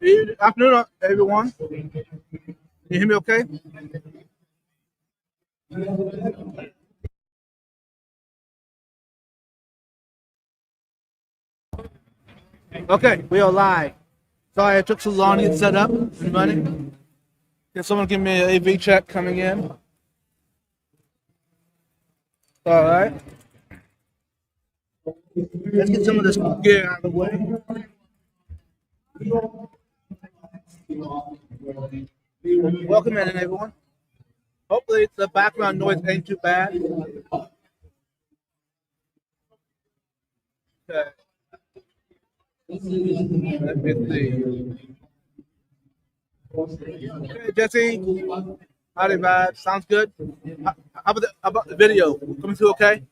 Good afternoon, everyone. Can you hear me okay? Okay, we are live. Sorry it took so long to get set up and running. Can someone give me an AV check coming in? All right. Let's get some of this gear out of the way. Welcome in, everyone. Hopefully the background noise ain't too bad. Okay. Let me see. Okay, Jesse. Howdy, vibe. Sounds good. How about the video? Coming through okay?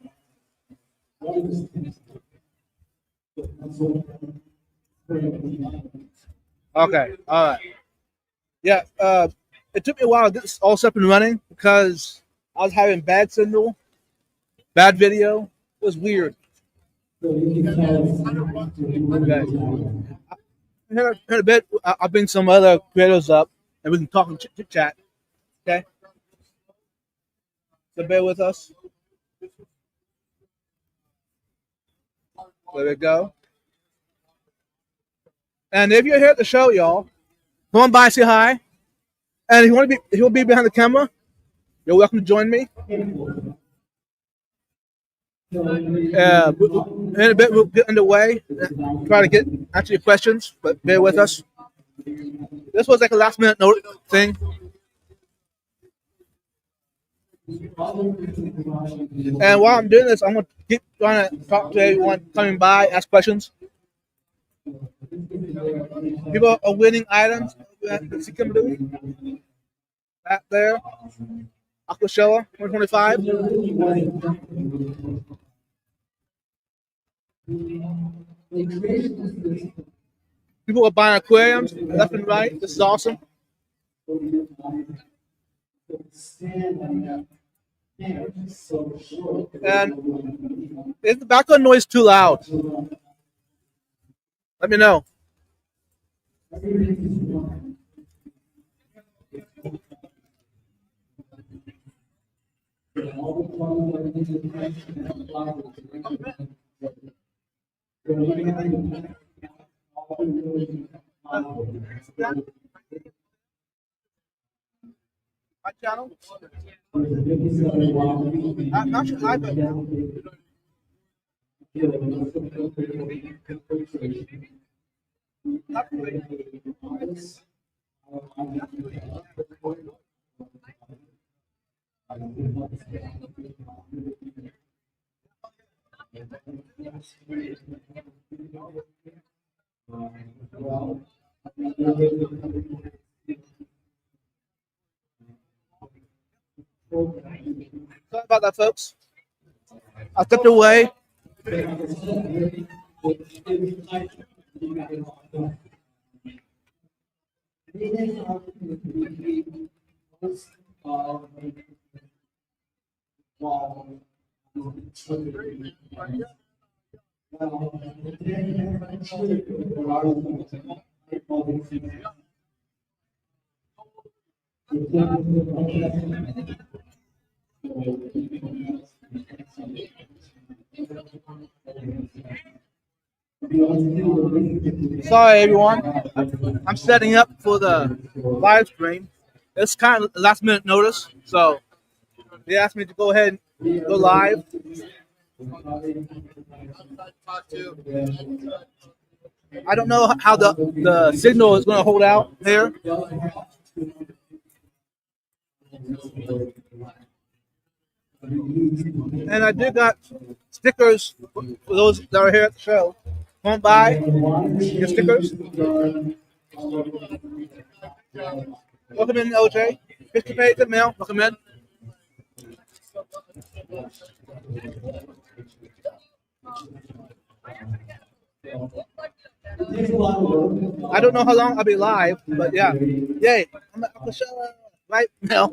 Okay. All right. Yeah. It took me a while to get this all up and running because I was having bad signal, bad video. It was weird. Okay. In a bit, I'll bring some other creators up and we can talk and chit chat. Okay. So bear with us. There we go. And if you're here at the show, y'all, come on by, say hi. And if you want to be, if you will be behind the camera, you're welcome to join me. In a bit, we'll get underway. Try to get answer your questions, but bear with us. This was like a last minute note thing. And while I'm doing this, I'm going to keep trying to talk to everyone coming by, ask questions. People are winning items. See Kimberly back there. Aquashella 125. People are buying aquariums left and right. This is awesome. And is the background noise too loud? Let me know. My channel? Not sure I but sorry about that, folks. I stepped away. Sorry, everyone. I'm setting up for the live stream. It's kind of last minute notice, so they asked me to go ahead and go live. I don't know how the signal is going to hold out here. And I did got stickers for those that are here at the show. Come on by, get stickers. Welcome in, OJ. Mr. Page, the mail. Welcome in. I don't know how long I'll be live, but yeah. Yay. I'm at Aquashella right now.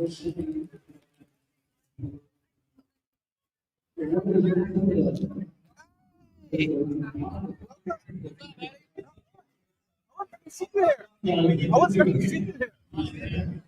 see you here. I was expecting to see you here.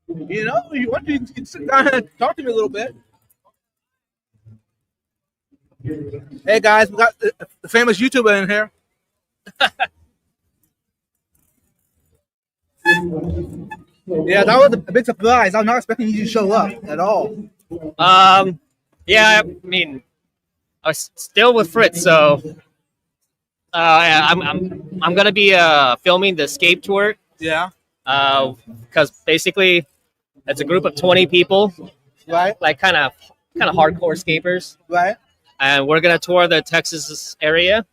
You know, you want to, you can sit down and talk to me a little bit. Hey guys, we got the famous YouTuber in here. Yeah, that was a big surprise. I was not expecting you to show up at all. Yeah, I mean, I was still with Fritz, so yeah, I'm gonna be filming the escape tour. Yeah. Because basically, it's a group of 20 people, Right. like kind of hardcore escapers, Right. and we're gonna tour the Texas area.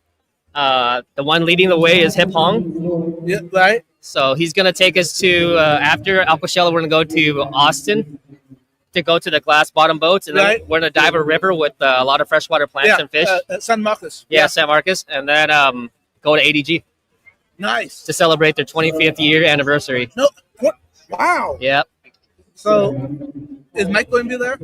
The one leading the way is Hip Hong. Yeah. Right. So he's gonna take us to after Aquashella, we're gonna go to Austin to go to the glass bottom boats, and then Right. we're gonna dive a river with a lot of freshwater plants and fish. San Marcos. Yeah, San Marcos, and then go to ADG Nice. to celebrate their 25th year anniversary. No. What? Wow. Yeah, So, is Mike going to be there?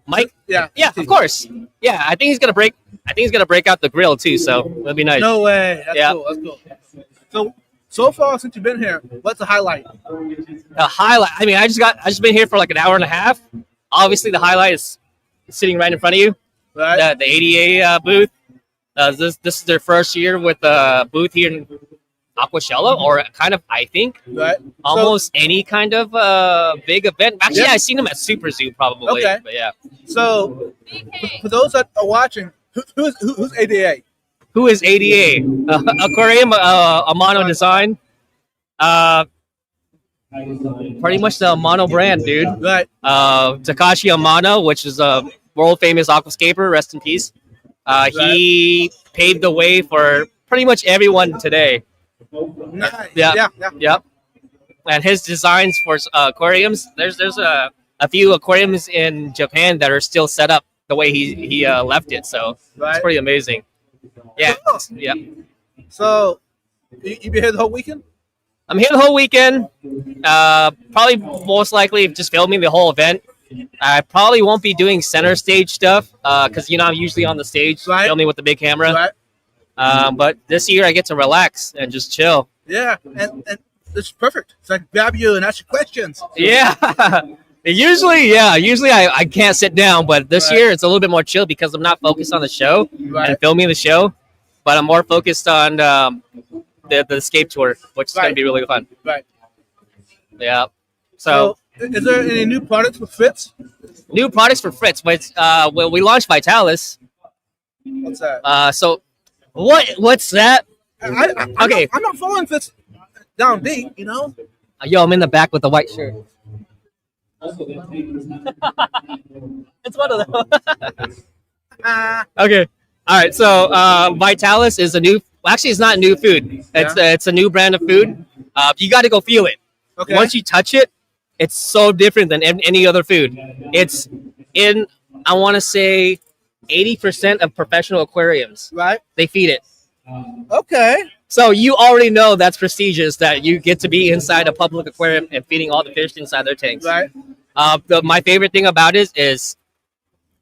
Mike. Yeah. Yeah, of course. Yeah, I think he's gonna break. I think he's gonna break out the grill too. So it'll be nice. No way. That's Yeah. cool. That's cool. So far since you've been here, what's the highlight? The highlight. I mean, I just been here for like an hour and a half. Obviously, the highlight is sitting right in front of you. Right. The ADA booth. This is their first year with a booth here in Aquashella, or kind of, I think, Right. almost any kind of big event. Actually, Yeah. I seen them at Super Zoo probably. Okay. But yeah. So, for those that are watching, who's ADA? Who is ADA? Aquarium Amano Design. Pretty much the Amano brand, dude. Right. Takashi Amano, which is a world famous aquascaper, rest in peace. He paved the way for pretty much everyone today. Nice. Yeah. Yeah. Yep. And his designs for aquariums, there's a few aquariums in Japan that are still set up the way he left it. So Right. it's pretty amazing. Yeah. Cool. Yeah. So, you be here the whole weekend? I'm here the whole weekend. Probably most likely just filming the whole event. I probably won't be doing center stage stuff because I'm usually on the stage Right. filming with the big camera. Right. But this year I get to relax and just chill. Yeah. And it's perfect. So I can grab you and ask you questions. Yeah. Usually I can't sit down, but this Right. year it's a little bit more chill because I'm not focused on the show Right. and filming the show, but I'm more focused on the escape tour, which is going to Right. be really fun. Right. Yeah. So, is there any new products with Fritz? New products for Fritz, but well, we launched Vitalis. What's that? So what's that? Okay. I'm not following Fritz down deep, you know? Yo, I'm in the back with the white shirt. It's one of those. Okay. All right. So Vitalis is a new. Actually, it's not new food. It's a new brand of food. You got to go feel it. Okay. Once you touch it, it's so different than any other food. It's in, I want to say, 80% of professional aquariums. Right. They feed it. Okay. So you already know that's prestigious that you get to be inside a public aquarium and feeding all the fish inside their tanks. Right. My favorite thing about it is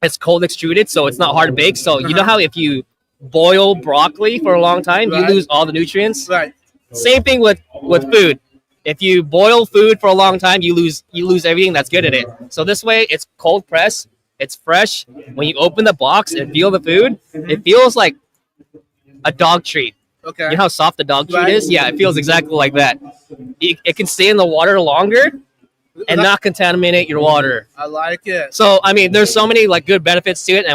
it's cold extruded, so it's not hard to bake. So you know how if you boil broccoli for a long time, you Right. lose all the nutrients. Right. Same thing with food. If you boil food for a long time, you lose everything that's good in it. So this way, it's cold pressed, it's fresh. When you open the box and feel the food, it feels like a dog treat. Okay. You know how soft the dog treat Right. is? Yeah, it feels exactly like that. It can stay in the water longer and not contaminate your water. I like it. So I mean, there's so many like good benefits to it,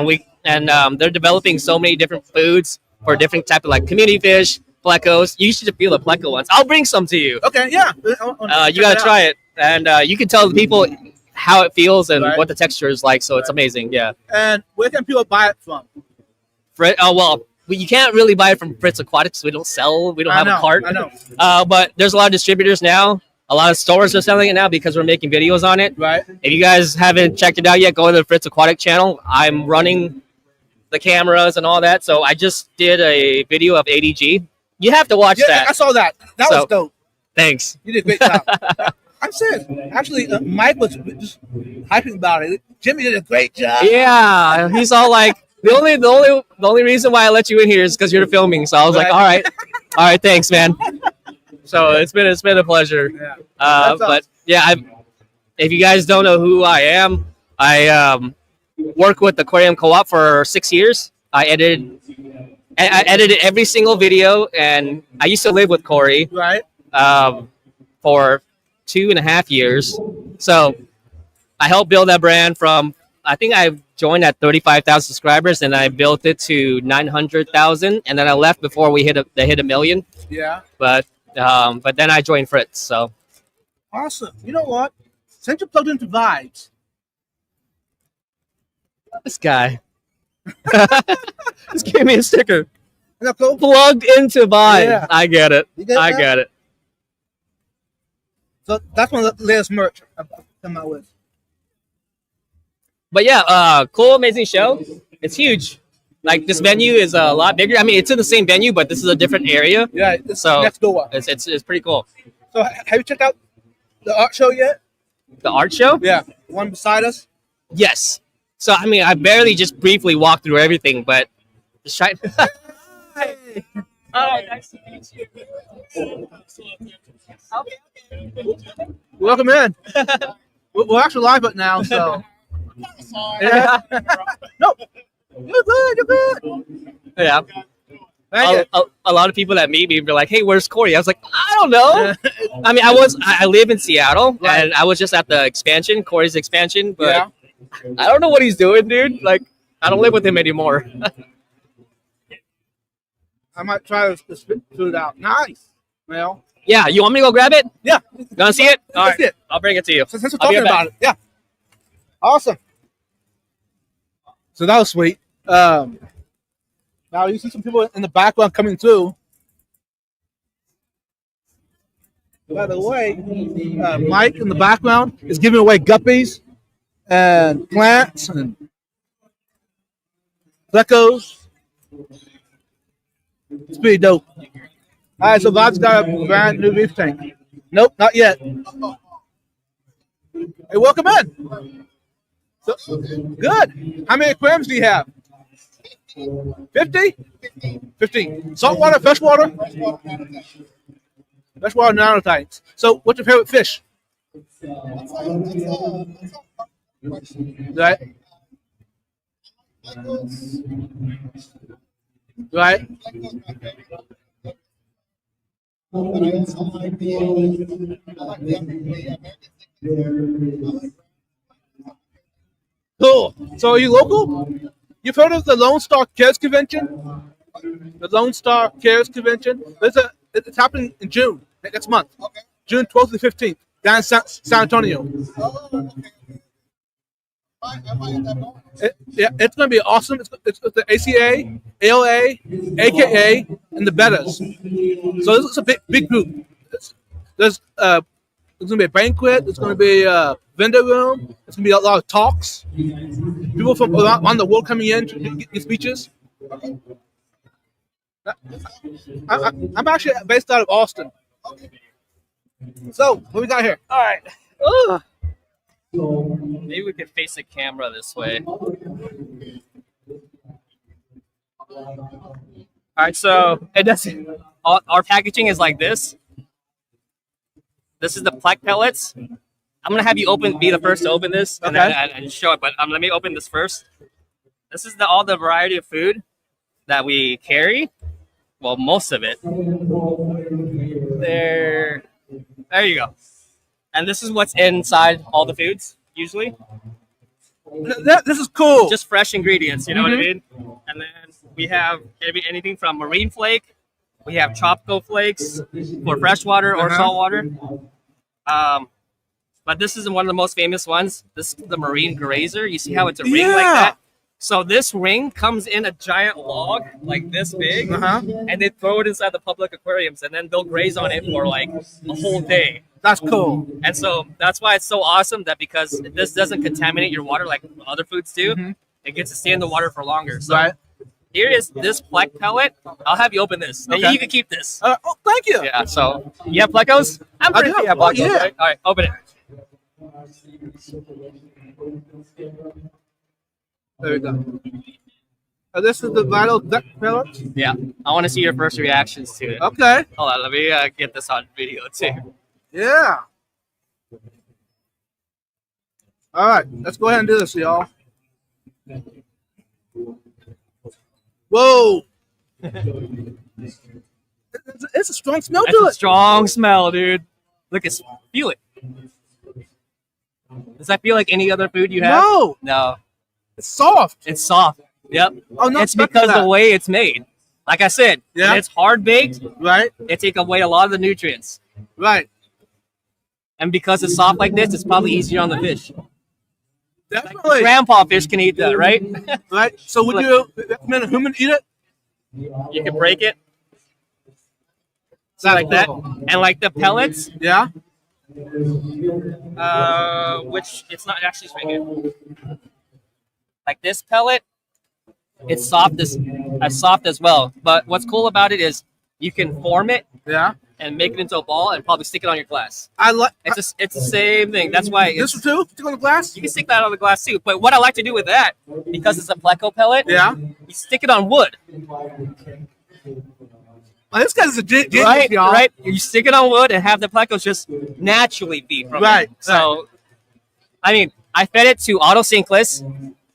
and they're developing so many different foods for different type of like community fish, plecos. You should feel the pleco ones. I'll bring some to you. Okay. Yeah. You gotta try it, and you can tell the people how it feels and Right. what the texture is like. So it's amazing. Yeah. And where can people buy it from? You can't really buy it from Fritz Aquatics. We don't sell. We don't have a cart. I know. But there's a lot of distributors now. A lot of stores are selling it now because we're making videos on it. Right. If you guys haven't checked it out yet, go to the Fritz Aquatic channel. I'm running the cameras and all that. So I just did a video of ADG. You have to watch that. I saw that. That was dope. Thanks. You did a great job. I'm serious. Actually, Mike was just hyping about it. Jimmy did a great job. Yeah, he's all like, the only reason why I let you in here is because you're filming. So I was like, all right, thanks, man. So it's been a pleasure. Yeah. But yeah, if you guys don't know who I am, I work with Aquarium Co-op for 6 years. I edited every single video, and I used to live with Corey. Right. For 2.5 years. So I helped build that brand from, I think I joined at 35,000 subscribers, and I built it to 900,000, and then I left before they hit a million. Yeah. But then I joined Fritz. So awesome. You know what? Since you plugged into Vibes, this guy just gave me a sticker. isn't that cool? Plugged into Vibes. Yeah. I get it. You get I that? get it. So that's one of the latest merch I've come out with. But yeah, cool, amazing show. It's huge. Like, this venue is a lot bigger. I mean, it's in the same venue, but this is a different area. Yeah, it's So next door. it's pretty cool. So have you checked out the art show yet? The art show? Yeah, one beside us. Yes. So I mean, I barely just briefly walked through everything, but just try. Hey. Oh, nice to meet you. Welcome in. We're actually live right now, so. Yeah. No, you're good. You're good. Yeah. Thank you. A lot of people that meet me be like, "Hey, where's Corey?" I was like, "I don't know." I mean, I live in Seattle, Right. and I was just at the expansion, Corey's expansion, but Yeah. I don't know what he's doing, dude. Like, I don't live with him anymore. I might try to spit it out. Nice. Well, Yeah, you want me to go grab it? yeah. You want to see it? All Let's right, see it. I'll bring it to you. Since we're I'll be talking right about it. Yeah. Awesome. So that was sweet. Now you see some people in the background coming through. By the way, Mike in the background is giving away guppies and plants and geckos. It's pretty dope. All right, so Bob's got a brand new reef tank. Nope, not yet. Hey, welcome in. So, good. How many aquariums do you have? 50? 15. Saltwater, freshwater? Freshwater nano tanks. So, what's your favorite fish? Right. Right. Cool. So, are you local? You've heard of the Lone Star Cares Convention? The Lone Star Cares Convention? It's happening in June, next month. Okay. June 12th to 15th, down in San Antonio. It's going to be awesome. It's the ACA, ALA, AKA, and the Bettas. So this is a big group. There's going to be a banquet. There's going to be a vendor room. There's going to be a lot of talks. People from around the world coming in to give speeches. I'm actually based out of Austin. So, what we got here? All right. Ugh. Maybe we could face the camera this way. All right, so it doesn't. Our packaging is like this. This is the plaque pellets. I'm gonna have you be the first to open this and and show it. But let me open this first. This is all the variety of food that we carry. Well, most of it. There you go. And this is what's inside all the foods, usually. This is cool. Just fresh ingredients, you know what I mean? And then we have anything from marine flake. We have tropical flakes for freshwater or saltwater. But this is one of the most famous ones. This is the marine grazer. You see how it's a ring like that? So this ring comes in a giant log like this big, Uh-huh. and they throw it inside the public aquariums, and then they'll graze on it for like a whole day. That's cool. And so that's why it's so awesome that because this doesn't contaminate your water like other foods do, it gets to stay in the water for longer. So Right. here is this Plek pellet. I'll have you open this. And Okay. you can keep this. Oh, thank you. Yeah, so you have Plekos? I'm I pretty do. sure you have Oh, Plekos, yeah. right? All right, open it. There we go. This is the vital duck pellets. Yeah, I want to see your first reactions to it. Okay. Hold on, let me get this on video too. Yeah. All right, let's go ahead and do this, y'all. Whoa. It's a strong smell That's to a it. strong smell, dude. Look, feel it. Does that feel like any other food you have? No, No, it's soft. it's soft. Yep. Oh, no, It's because the way it's made. Like I said, Yeah. when it's hard baked, Right, it take away a lot of the nutrients. right. And because it's soft like this, it's probably easier on the fish. Definitely. Grandpa fish can eat that, right? Right. So would you recommend a human eat it? You can break it. So like that. And like the pellets, Yeah. which it's not actually speaking. Like this pellet, it's soft as well. But what's cool about it is you can form it Yeah. and make it into a ball and probably stick it on your glass. I like It's the same thing. That's why this it's, one too. Stick on the glass. you can stick that on the glass too. But what I like to do with that, because it's a pleco pellet, Yeah. you stick it on wood. Oh, this guy's a genius, Right, y'all. right. You stick it on wood and have the plecos just naturally feed from Right, it. So, I mean, I fed it to autosinkless.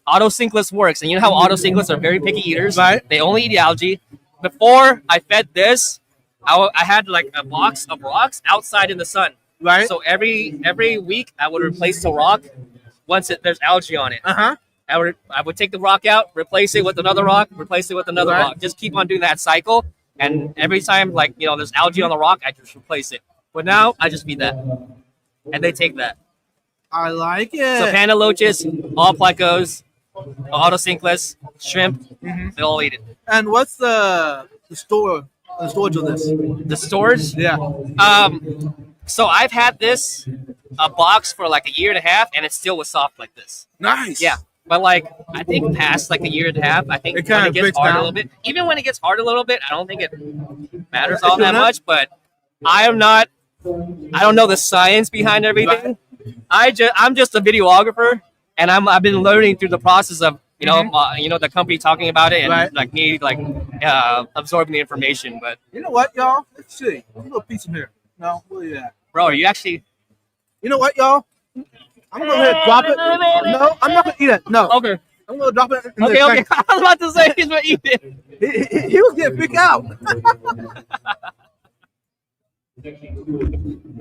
Autosinkless works, and you know how autosinkless are very picky eaters. Right. They only eat algae. Before I fed this, I had like a box of rocks outside in the sun. Right. So every week I would replace the rock once there's algae on it. Uh-huh. I would take the rock out, replace it with another rock, replace it with another Right. rock. Just keep on doing that cycle. And every time, like, you know, there's algae on the rock, I just replace it. But now I just feed that. And they take that. I like So it. panda loaches, all plecos, autosinkless, shrimp, they all eat it. And what's the storage of this? The storage, Yeah. so I've had this a box for like a year and a half, and it still was soft like this. Nice. Yeah. But like I think past like a year and a half, I think It when kinda it gets breaks hard down. a little bit, even when it gets hard a little bit, I don't think it matters It's all that doing it? much. But I don't know the science behind everything. I'm just a videographer, and I've been learning through the process of the company talking about it and Right. like me like absorbing the information. But You know what, y'all? Let's see. A little piece in here. No, where you at? bro, are you actually You know what, y'all? I'm gonna go ahead and drop it. No, I'm not gonna eat it. No, okay? I'm gonna drop it. In Okay, the okay. I was about to say he's gonna eat it. He was getting freaked out.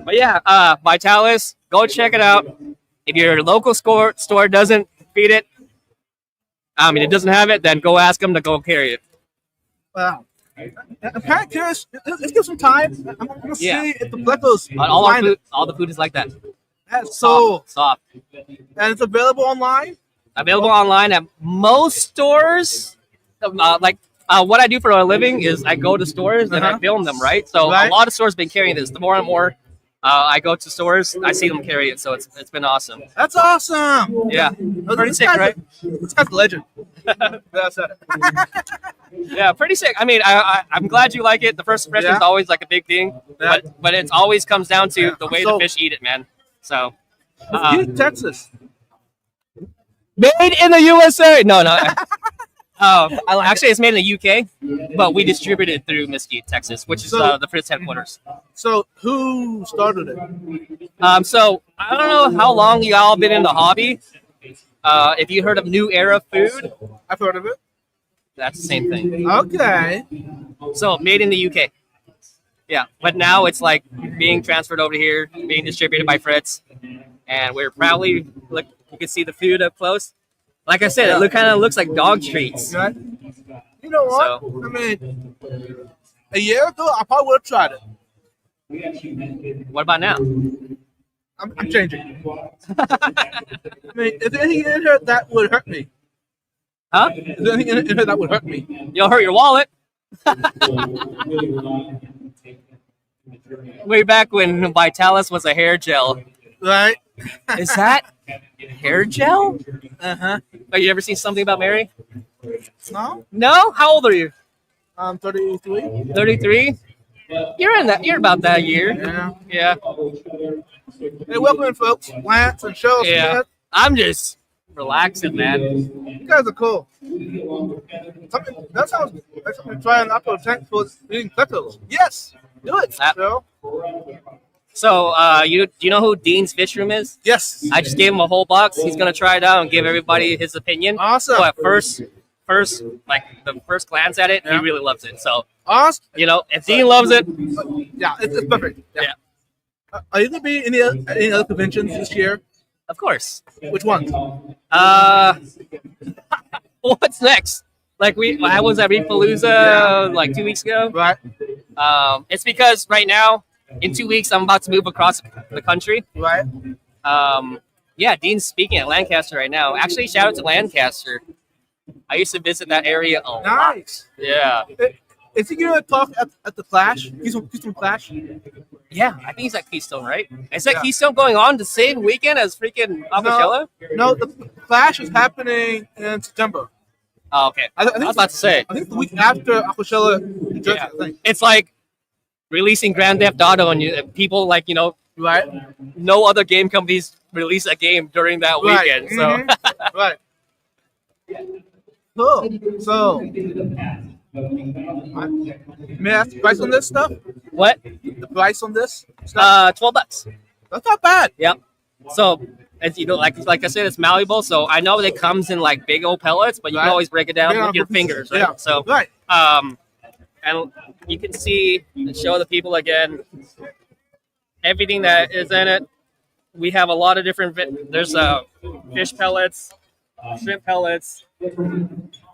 But yeah, Vitalis, go check it out. If your local store doesn't feed it, it doesn't have it, then go ask them to go carry it. Wow. I'm kind of curious. Let's give some time. I'm gonna Yeah. see if the Plecos All our find food, it. all the food is like that. That's so, Soft. and it's available online. Available online at most stores. What I do for a living is I go to stores and I Uh-huh. film them, right? So Right. a lot of stores have been carrying this. The more and more I go to stores, I see them carry it. So it's been awesome. That's awesome. Yeah, No, pretty this sick, guy's right? This guy's a legend. That's it. Yeah, pretty sick. I mean, I'm glad you like it. The first impression is Yeah. always like a big thing, Yeah. but it always comes down to Yeah. the way So- the fish eat it, man. So, Mesquite, Texas. made in the USA. No. Actually, it's made in the UK, but we distribute it through Mesquite, Texas, which is So- the Fritz headquarters. So who started it? So I don't know how long you all been in the hobby. If you heard of New Era Food, I've heard of it. that's the same thing. Okay. So made in the UK. Yeah, but now it's like being transferred over here, being distributed by Fritz, and we're proudly look. You can see the food up close. Like I said, it kind of looks like dog treats. Right. You know what? So- I mean, a year ago, I probably would have tried it. What about now? I'm changing. I mean, if there's anything in here that would hurt me, Huh? Is there anything in here that would hurt me? You'll hurt your wallet. Way back when Vitalis was a hair gel. Right? Is that hair gel? Uh-huh. Have you ever seen Something About Mary? No? No? How old are you? 33. 33? You're about that year. Yeah. Yeah. Hey, welcome in, folks. Lance and Cheryl Yeah. Smith. I'm just relaxing, man. You guys are cool. That sounds like something to try an upper tank for eating pretzels. Yes. Do it, Cheryl. So, do you know who Dean's Fish Room is? Yes. I just gave him a whole box. He's gonna try it out and give everybody his opinion. Awesome. But first, like the first glance at it, Yeah. he really loves it. So, Awesome. if Dean loves it, Yeah, it's perfect. Yeah. Are you going to be in any other conventions this year? of course. Which ones? What's next? Like I was at Reefpalooza like 2 weeks ago. Right. It's because right now, in 2 weeks, I'm about to move across the country. Right. Yeah, Dean's speaking at Lancaster right now. Actually, shout out to Lancaster. I used to visit that area a lot. Nice. Yeah. Is he going to talk at the Clash? Keystone Clash? Yeah, I think he's at Keystone, right? Is that Yeah. Keystone going on the same weekend as freaking Aquashella? No, the Clash is happening in September. Oh, okay. I I was about to say. I think the week after Aquashella, New Jersey, Yeah. I think. It's like releasing Grand Theft Auto and people like, Right. no other game companies release a game during that Right. weekend. So Mhm. Right. Cool. So, may I ask the price on this stuff? what? The price on this stuff? $12. That's not bad. Yep. So as like I said, it's malleable. So I know it comes in like big old pellets, but you Right. can always break it down Yeah, with your fingers, right? Yeah. So Right. and you can see and show the people again everything that is in it. We have a lot of different. There's fish pellets, shrimp pellets,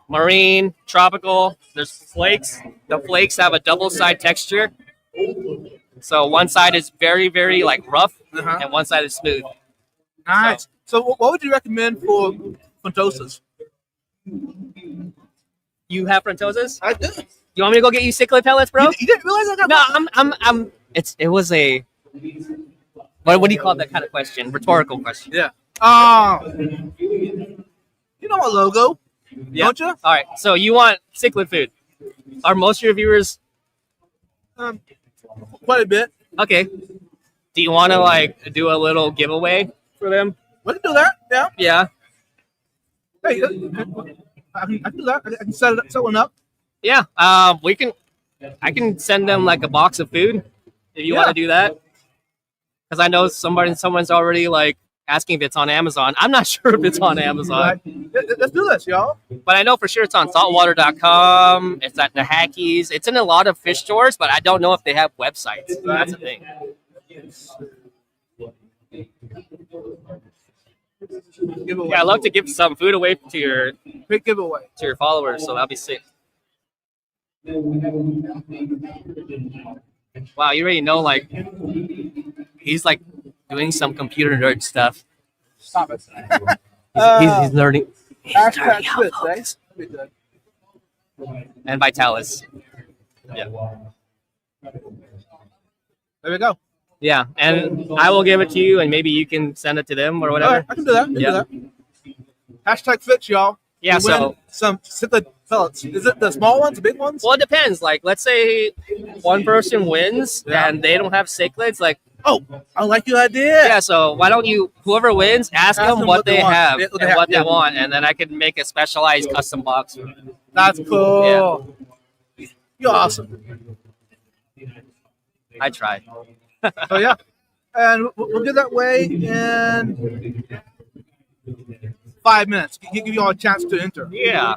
marine, tropical. There's flakes. The flakes have a double side texture. So one side is very, very like rough, Uh-huh. and one side is smooth. Nice. So, what would you recommend for Frontosas? You have Frontosas? I do. You want me to go get you cichlid pellets, bro? You didn't realize I got No, I'm. It was a. What do you call that kind of question? Rhetorical question. Yeah. You know my logo, Yeah. don't you? All right. So you want cichlid food? Are most of your viewers Quite a bit. okay? Do you want to like do a little giveaway for them? We can do that. Yeah. Yeah. Hey, I can do that. I can set one up. Yeah. We can. I can send them like a box of food if you Yeah. want to do that. Because I know someone's already like asking if it's on Amazon. I'm not sure if it's on Amazon, Right. Let's do this, y'all. but I know for sure it's on saltwater.com. It's at Nahacki's. It's in a lot of fish stores, but I don't know if they have websites. That's the thing. Giveaway. Yeah, I'd love to give some food away to your Quick giveaway. followers, so that'll be sick. Wow, you already know like he's like doing some computer nerd stuff. Stop it. He's learning. He's Hashtag learning how Spitz, focus. Be good. And Vitalis. Yeah. There we go. Yeah, and I will give it to you, and maybe you can send it to them or All whatever. right, I can do that. I can Yeah. do that. Hashtag Fitch, y'all. Yeah, You win so some cichlid pellets. Is it the small ones, the big ones? well, it depends. Like, let's say one person wins Yeah. and they don't have cichlids. Like, Oh, I like your idea. yeah, so why don't you, whoever wins, ask them what they want. have Yeah, and what they yeah. want, and then I can make a specialized custom box. That's cool. You're awesome. I try. So yeah, and we'll get that way in 5 minutes. Give you all a chance to enter. Yeah.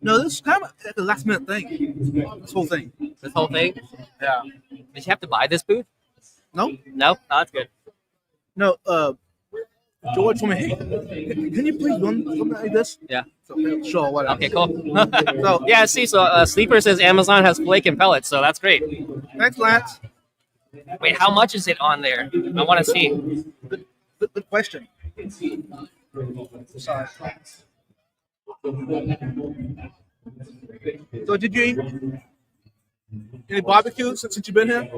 No, this is kind of like a last minute thing. This whole thing. This whole thing. Yeah. Did you have to buy this booth? No, No? Oh, that's good. no. George told me, hey, can you please run something like this? Yeah. So, sure, whatever. Okay, cool. So Yeah, see, so Sleeper says Amazon has flake and pellets, so that's great. thanks, Lance. Wait, how much is it on there? I want to see. Good question. Sorry. So did you eat any barbecue since you've been here?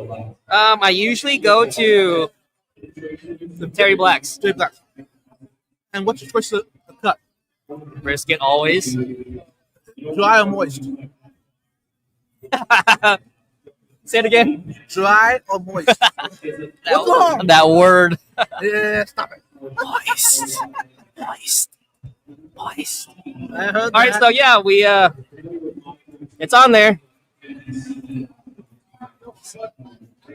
I usually go to Terry Black's. Jay Black. And what's your choice to cut? Brisket always. Dry or moist? Say it again. Dry or moist? What's wrong? That word. Yeah, stop it. Moist. Moist. Moist. I heard All right, that. so yeah, we it's on there.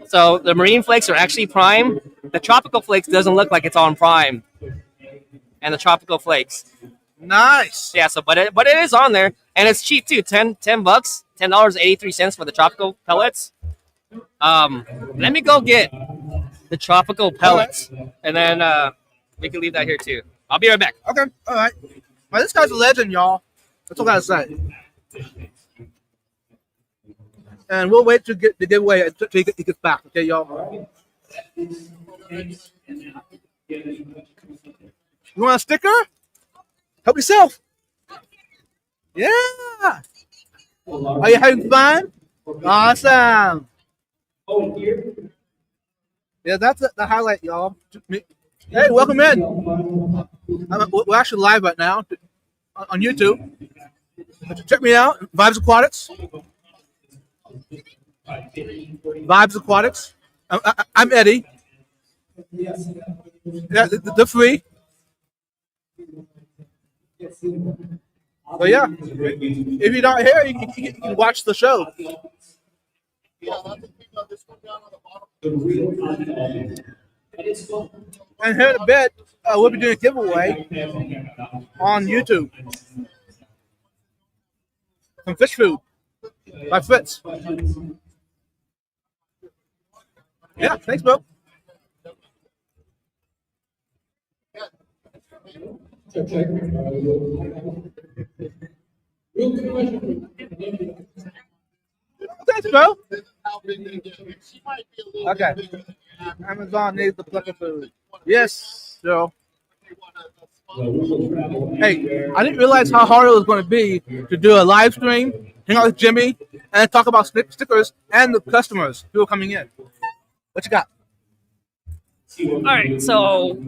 So the marine flakes are actually prime. The tropical flakes doesn't look like it's on prime. And the tropical flakes. Nice. Yeah, so but it is on there and it's cheap too. $10, $10.83 for the tropical pellets. Let me go get the tropical pellets and then we can leave that here too. I'll be right back. Okay, all right. Well, this guy's a legend, y'all. That's all I gotta say. And we'll wait to get the giveaway until he gets back. Okay, y'all. You want a sticker? Help yourself. Yeah. Are you having fun? Awesome. Yeah, that's the highlight, y'all. Hey, welcome in. We're actually live right now on YouTube. Check me out, Vibes Aquatics. Vibes Aquatics. I'm Eddie. Yeah, they're free. But yeah, if you're not here, you can watch the show. And here in a bit, we'll be doing a giveaway on YouTube. Some fish food by Fritz. Yeah, thanks, bro. Thanks, bro. Okay. Amazon needs the plucker food. Yes, Joe. Hey, I didn't realize how hard it was going to be to do a live stream, hang out with Jimmy, and talk about stickers and the customers who are coming in. What you got? All right, so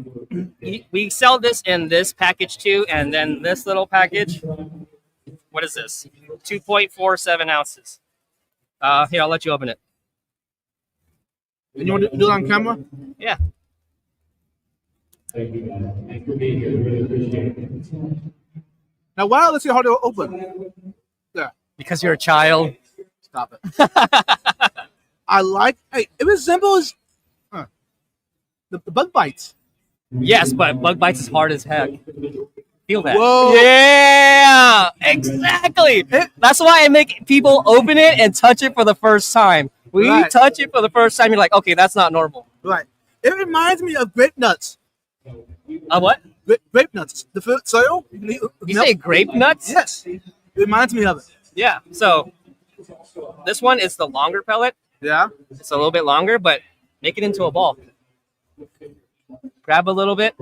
we sell this in this package too, and then this little package. What is this? 2.47 ounces. Here, I'll let you open it. And you want to do it on camera? Yeah. Now, wow, let's see how to open. There. Because you're a child. Stop it. I like. Hey, it resembles the bug bites. Yes, but bug bites is hard as heck. Feel that? Whoa. Yeah, exactly. That's why I make people open it and touch it for the first time. When you Right. touch it for the first time, you're like, okay, that's not normal. Right. It reminds me of grape nuts. What? Grape nuts. The fruit soil. You say grape nuts? Yes. It reminds me of it. Yeah. So this one is the longer pellet. Yeah. It's a little bit longer, but make it into a ball. Grab a little bit.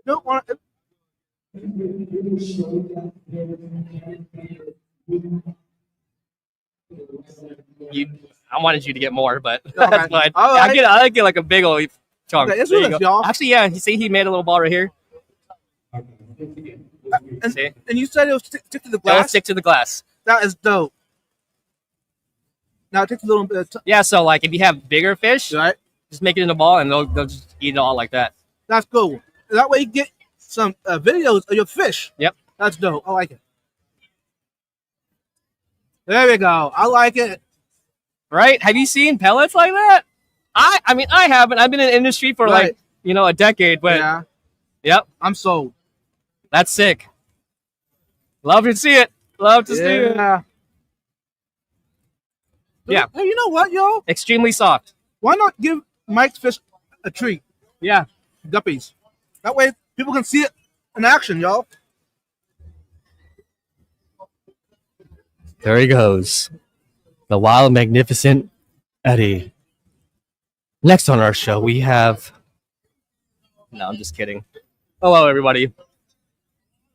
Don't want it. I wanted you to get more, but Okay. that's fine. All right. I get like a big old chunk. Okay, let's There do you this, go. y'all. Actually, yeah. You see, he made a little ball right here. See? And you said it was stick to the Don't glass. stick to the glass. That is dope. Now it takes a little bit of time. Yeah. So like, if you have bigger fish, Right. just make it in a ball, and they'll just eat it all like that. That's cool. That way you get some videos of your fish. Yep. That's dope. I like it. There we go. I like it. Right? Have you seen pellets like that? I mean, I haven't. I've been in the industry for Right. like a decade, but Yeah. yep, I'm sold. that's sick. Love to see it. Love to see it. Yeah. Yeah. Hey, you know what, yo? Extremely soft. Why not give Mike's fish a treat? Yeah. Guppies. That way people can see it in action, y'all. There he goes. The wild, magnificent Eddie. Next on our show, we have. No, I'm just kidding. Hello, everybody.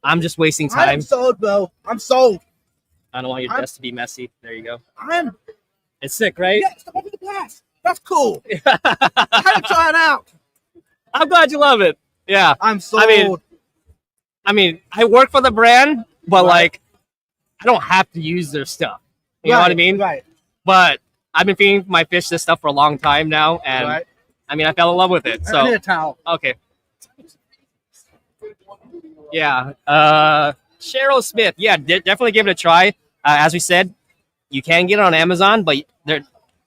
I'm just wasting time. I'm sold, bro. I'm sold. I don't want your desk to be messy. There you go. I'm. It's sick, right? Yeah, step over the glass. That's cool. I had to try it out. I'm glad you love it. Yeah. I'm sold. I mean, I work for the brand, but Right. like, I don't have to use their stuff. You know what I mean? Right. But I've been feeding my fish this stuff for a long time now, and Right. I mean, I fell in love with it. I So need a towel. okay. Yeah. Cheryl Smith. Yeah, definitely give it a try. As we said, you can get it on Amazon, but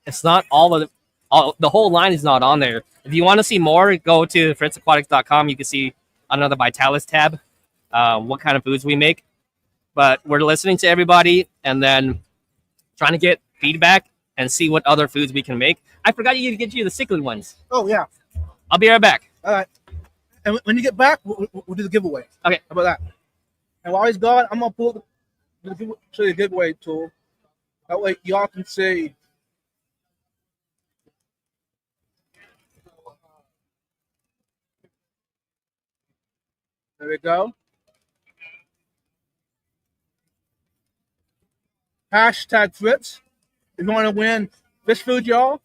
it's not the whole line is not on there. If you want to see more, go to fritzaquatics.com. You can see another Vitalis tab, what kind of foods we make. But we're listening to everybody and then trying to get feedback and see what other foods we can make. I forgot to get you the cichlid ones. Oh, yeah. I'll be right back. All right. And when you get back, we'll do the giveaway. Okay. How about that? And while he's gone, I'm going to show you the giveaway tool. That way y'all can see. There we go. Hashtag Fritz. If you want to win fish food, y'all.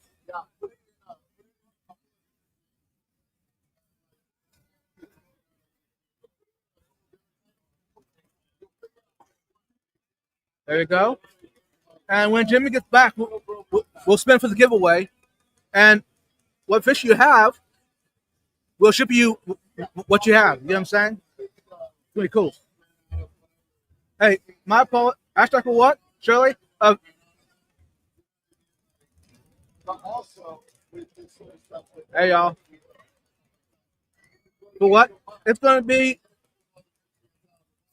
There you go. And when Jimmy gets back, we'll spin for the giveaway. And what fish you have, we'll ship you what you have. You know what I'm saying? It's really cool. Hey, my apologies. Hashtag for what, Shirley? Hey, y'all. For what? It's going to be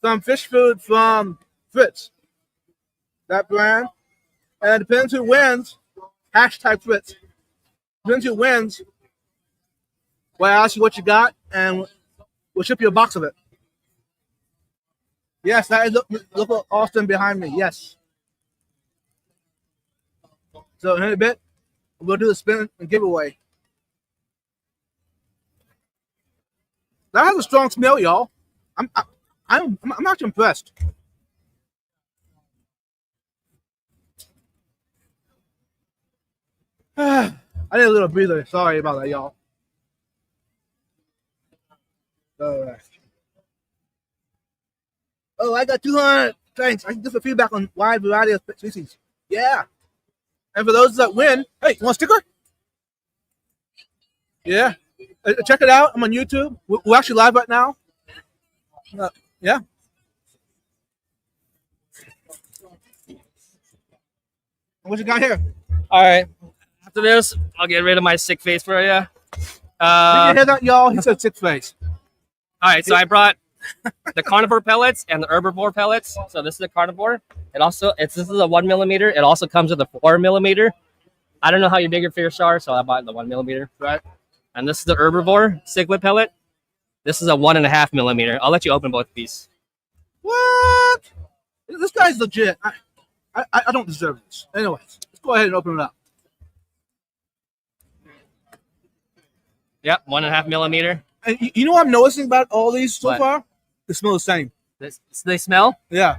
some fish food from Fritz. That brand. And it depends who wins. Hashtag Fritz. Depends who wins. Well, I ask you what you got, and we'll ship you a box of it. Yes, that is look at Austin behind me. Yes. So in a bit, we'll do the spin and giveaway. That has a strong smell, y'all. I'm actually impressed. I need a little breather. Sorry about that, y'all. All right. Oh, I got 200. Thanks. I can give some feedback on wide variety of species. Yeah. And for those that win, hey, you want a sticker? Yeah. Check it out. I'm on YouTube. We're actually live right now. Yeah. What you got here? All right. After this, I'll get rid of my sick face for you. Did you hear that, y'all? He said sick face. All right, so I brought the carnivore pellets and the herbivore pellets. So this is the carnivore. This is a 1 millimeter. It also comes with a 4 millimeter. I don't know how your bigger fish are, so I bought the 1 millimeter. Right. And this is the herbivore cichlid pellet. This is a 1.5 millimeter. I'll let you open both of these. What? This guy's legit. I don't deserve this. Anyways, let's go ahead and open it up. Yep, 1.5 millimeter. And you know what I'm noticing about all these so What? far? They smell the same. They smell? Yeah.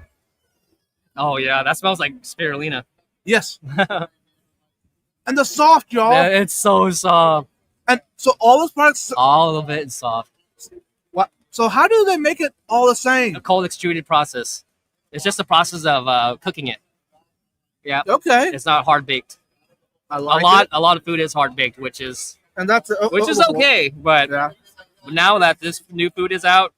Oh, yeah, that smells like spirulina. Yes. And they're soft, y'all. Yeah, it's so soft. And so all those products. All of it is soft. What? So how do they make it all the same? A cold extruded process. It's just a process of cooking it. Yeah. Okay. It's not hard baked. I like it. A lot of food is hard baked, which is And that's okay. But Yeah. now that this new food is out,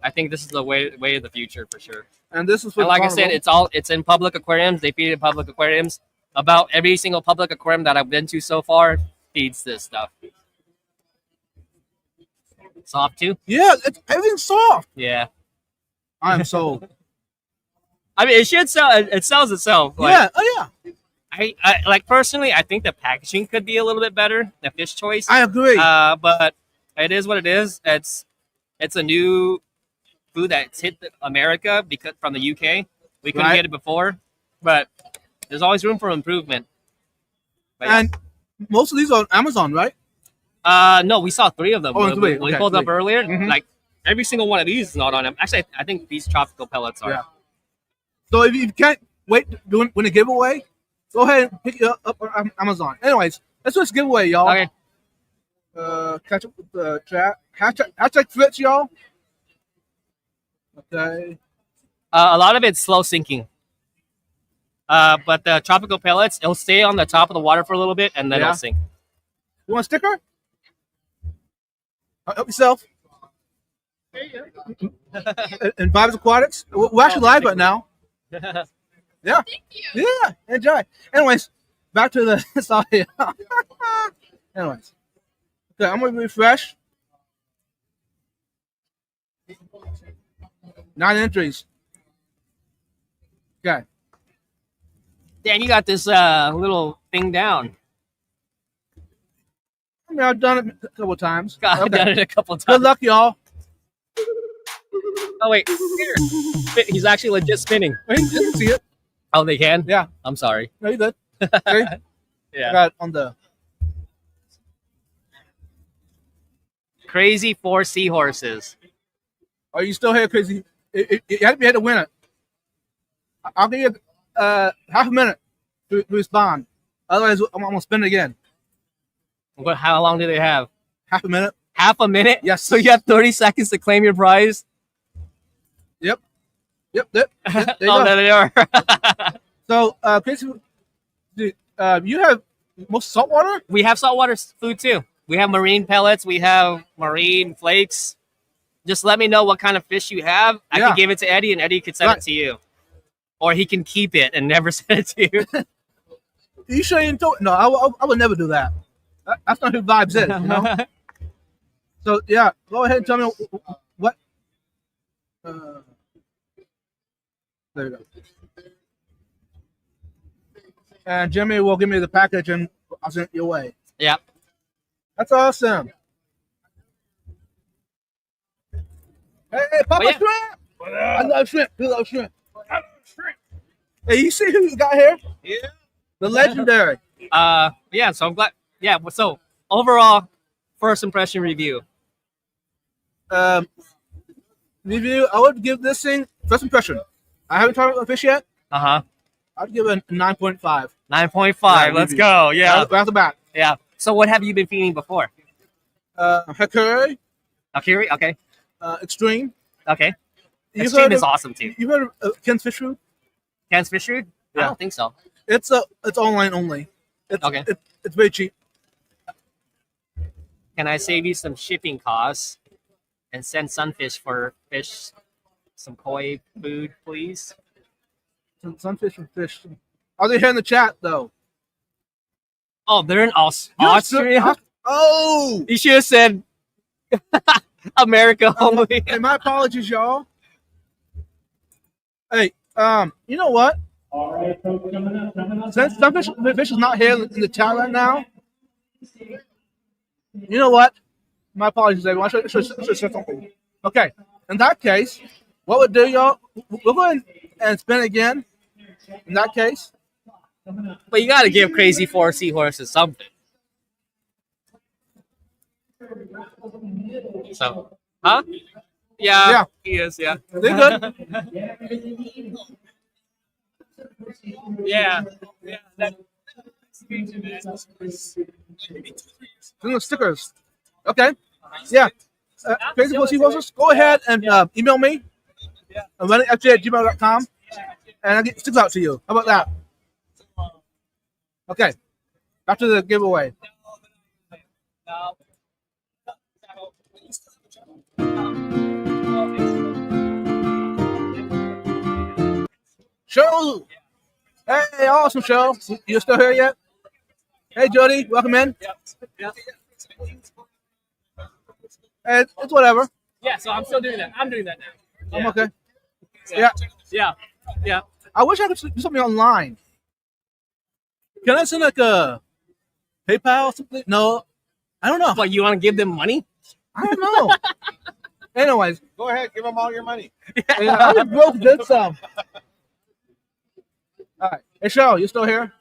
I think this is the way of the future for sure. And this is for And like I said, it's in public aquariums. They feed it in public aquariums. About every single public aquarium that I've been to so far feeds this stuff. Soft too? Yeah, everything's soft. Yeah. I'm sold. I mean, it should sell. It sells itself. Like, Yeah. Oh yeah. I like personally, I think the packaging could be a little bit better. The fish choice. I agree. But it is what it is. It's a new food that's hit America because from the UK. We couldn't Right. get it before, but there's always room for improvement. But yeah. And Most of these are on Amazon, right? No, we saw 3 of them. Oh, We- three. we Okay, pulled up three. earlier. Mhm. Like every single one of these is not on them. Actually, I think these tropical pellets are. Yeah. So if you can't wait to win a giveaway, go ahead and pick it up on Amazon. Anyways, let's do this giveaway, y'all. Okay. Catch up with the chat. Hashtag Fritz, y'all. Okay. A lot of it's slow sinking. But the tropical pellets, it'll stay on the top of the water for a little bit and then Yeah. it'll sink. You want a sticker? Help yourself. And Vibes Aquatics. We're actually live right now. Yeah. Yeah. Enjoy. Anyways, back to the sorry. Anyways. Okay, I'm gonna refresh. 9 entries. Okay. Dan, you got this little thing down. I mean, I've done it a couple of times. God, I've done it a couple Good times. luck, y'all. Oh wait, here. He's actually legit spinning. Wait, you can see it. Oh, they can? Yeah. I'm sorry. No, you're good. Okay. I Yeah. got it on the. Crazy 4 seahorses. Are you still here, crazy? You had to win it. I'll give you half a minute to respond. Otherwise, I'm gonna spin it again. What? How long do they have? Half a minute. Half a minute? Yes. So you have 30 seconds to claim your prize? Yep. There you Oh, go. there they are. So, crazy. You have most saltwater. We have saltwater food too. We have marine pellets. We have marine flakes. Just let me know what kind of fish you have. I Yeah. can give it to Eddie, and Eddie could send Right. it to you, or he can keep it and never send it to you. You sure you didn't do it? No, I would never do that. That's not who Vibes is, you know. So yeah, go ahead and tell me what. There you go. And Jimmy will give me the package, and I'll send it your way. Yeah. That's awesome. Hey, Papa yeah. Shrimp! I love shrimp. You love shrimp. Hey, you see who you got here? Yeah. The legendary. Yeah. So I'm glad. Yeah. So overall, first impression review. Review. I would give this thing first impression. I haven't tried a fish yet. Uh-huh. I'd give it a 9.5. 9.5. Yeah, Let's review. go. Yeah. Right off the bat. Yeah. So what have you been feeding before? Hikari, Akiri? Okay. Extreme. Okay. You've Extreme heard is of- awesome too. You've heard of Ken's Fish Food? Ken's Fish Food? I Yeah. don't think so. It's online only. Okay. It's very cheap. Can I save you some shipping costs and send Sunfish for fish some koi food, please? Sunfish and fish. Are they here in the chat though? Oh, they're in You're Austria. Oh. You should have said America only. Hey, my apologies, y'all. Hey, you know what? Since Sunfish Fish is not here in the chat right now, you know what? My apologies, everyone. I should say something. Okay, in that case, what we'll do, y'all, we'll go ahead and spin again. In that case, But you gotta give Crazy 4 seahorses something. So, huh? Yeah, Yeah. he is. Yeah, they're good. yeah, yeah. Send the stickers. Okay. Yeah. Crazy for Seahorses, go ahead and email me. I'm running at gmail.com and I'll get stickers out to you. How about that? Okay. Back to the giveaway. Show. Hey, awesome show. You still here yet? Hey, Jody, welcome in. Hey, it's whatever. Yeah, so I'm still doing that. I'm doing that now. I'm okay. Yeah. Yeah. I wish I could do something online. Can I send like a PayPal or something? No, I don't know. But you want to give them money? I don't know. Anyways, Go ahead, give them all your money. I just broke did some. All right. Hey, Cheryl, you still here?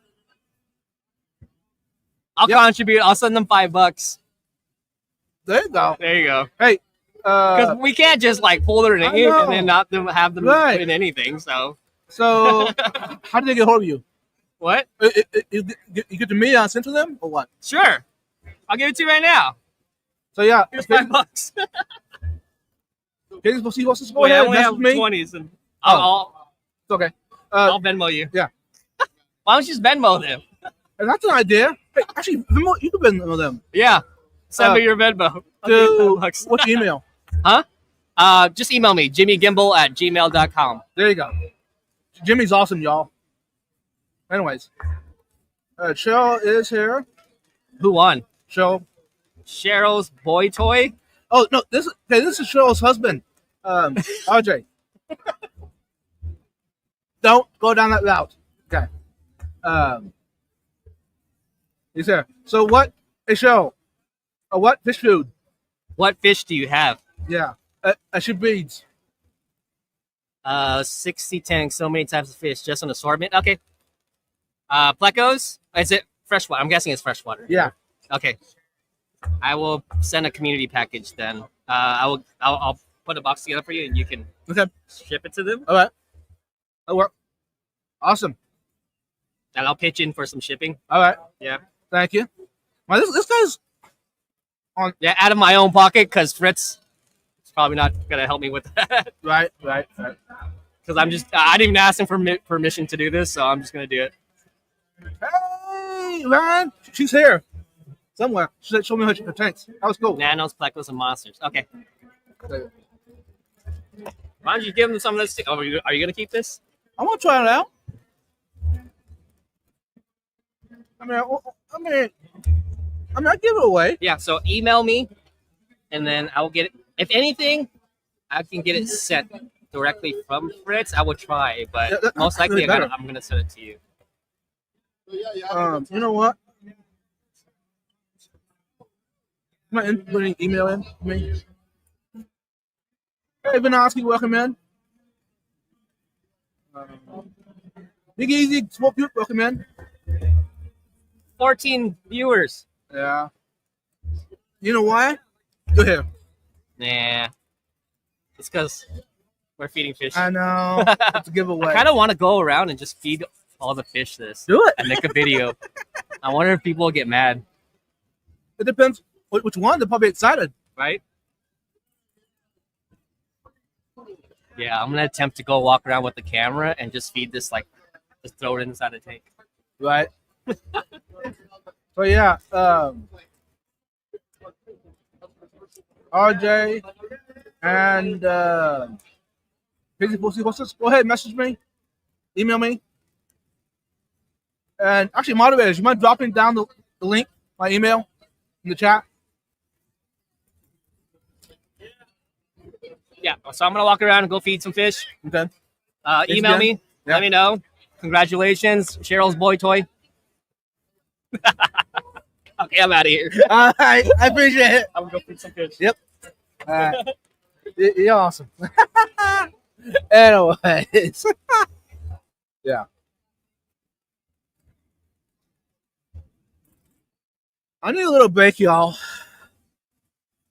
I'll Yep. contribute. I'll send them $5. There you go. There you go. Hey, Because we can't just like pull their I name know. and then not have them Right. put in anything. So so how did they get hold of you? what? You get the media sent to them or what? Sure. I'll give it to you right now. So yeah, Here's $5. Can you see what's go Wait, I ahead, only have message me. 20s, and Oh. It's okay. I'll Venmo you. Yeah. Why don't you just Venmo them? And that's an idea. Hey, actually, Venmo, you can Venmo them. Yeah. Send me your Venmo. I'll give you To $5. what's your email? Just email me, jimmygimbal@gmail.com. There you go. Jimmy's awesome, y'all. Anyways, Cheryl is here. Who won? Cheryl. Cheryl's boy toy. Oh no, this is Cheryl's husband, RJ. Don't go down that route. Okay. He's here. So what? Hey, Cheryl. What fish food? What fish do you have? Yeah. She breeds. 60 tanks, so many types of fish, just an assortment. Okay. Plecos? Is it freshwater? I'm guessing it's freshwater. Yeah. Okay. I will send a community package then. I'll put a box together for you and you can Okay. ship it to them. All right. That'll work. Awesome. And I'll pitch in for some shipping. All right. Yeah. Thank you. Well, this guy's Yeah, out of my own pocket because Fritz is probably not gonna help me with that. right. Because I didn't even ask him for permission to do this, so I'm just gonna do it. Hey, Ryan. She's here somewhere. She said, show me her tanks. That was cool. Nanos, Plecos, and monsters. Okay. Why don't you give them some of this? Oh, are you gonna keep this? I want to try it out. I give it away. Yeah. So email me, and then I will get it. If anything, I can get it sent directly from Fritz. I will try, but Yeah, that's most likely really better. I'm gonna send it to you. You know what? Am I putting email in to me? Hey, Vinoski, welcome in. Big Easy, Smoke You, welcome in. 14 viewers. Yeah. You know why? Go ahead. Nah. It's because we're feeding fish. I know. It's a giveaway. I kind of want to go around and just feed all the fish this Do it. and make a video. I wonder if people will get mad, It depends which one. They're probably excited. right? Yeah, I'm gonna attempt to go walk around with the camera and just feed this, like, just throw it inside the tank. Right. So yeah, RJ and Crazy Pussy Horses, go ahead, message me, email me, and actually, moderators, you mind dropping down the link, my email, in the chat? Yeah, so I'm gonna walk around and go feed some fish. Okay. Email again. me. Yeah. Let me know. Congratulations, Cheryl's boy toy. Okay, I'm out of here. I appreciate it. I'm gonna go feed some fish. Yep. You're awesome. Anyways. Yeah. I need a little break, y'all.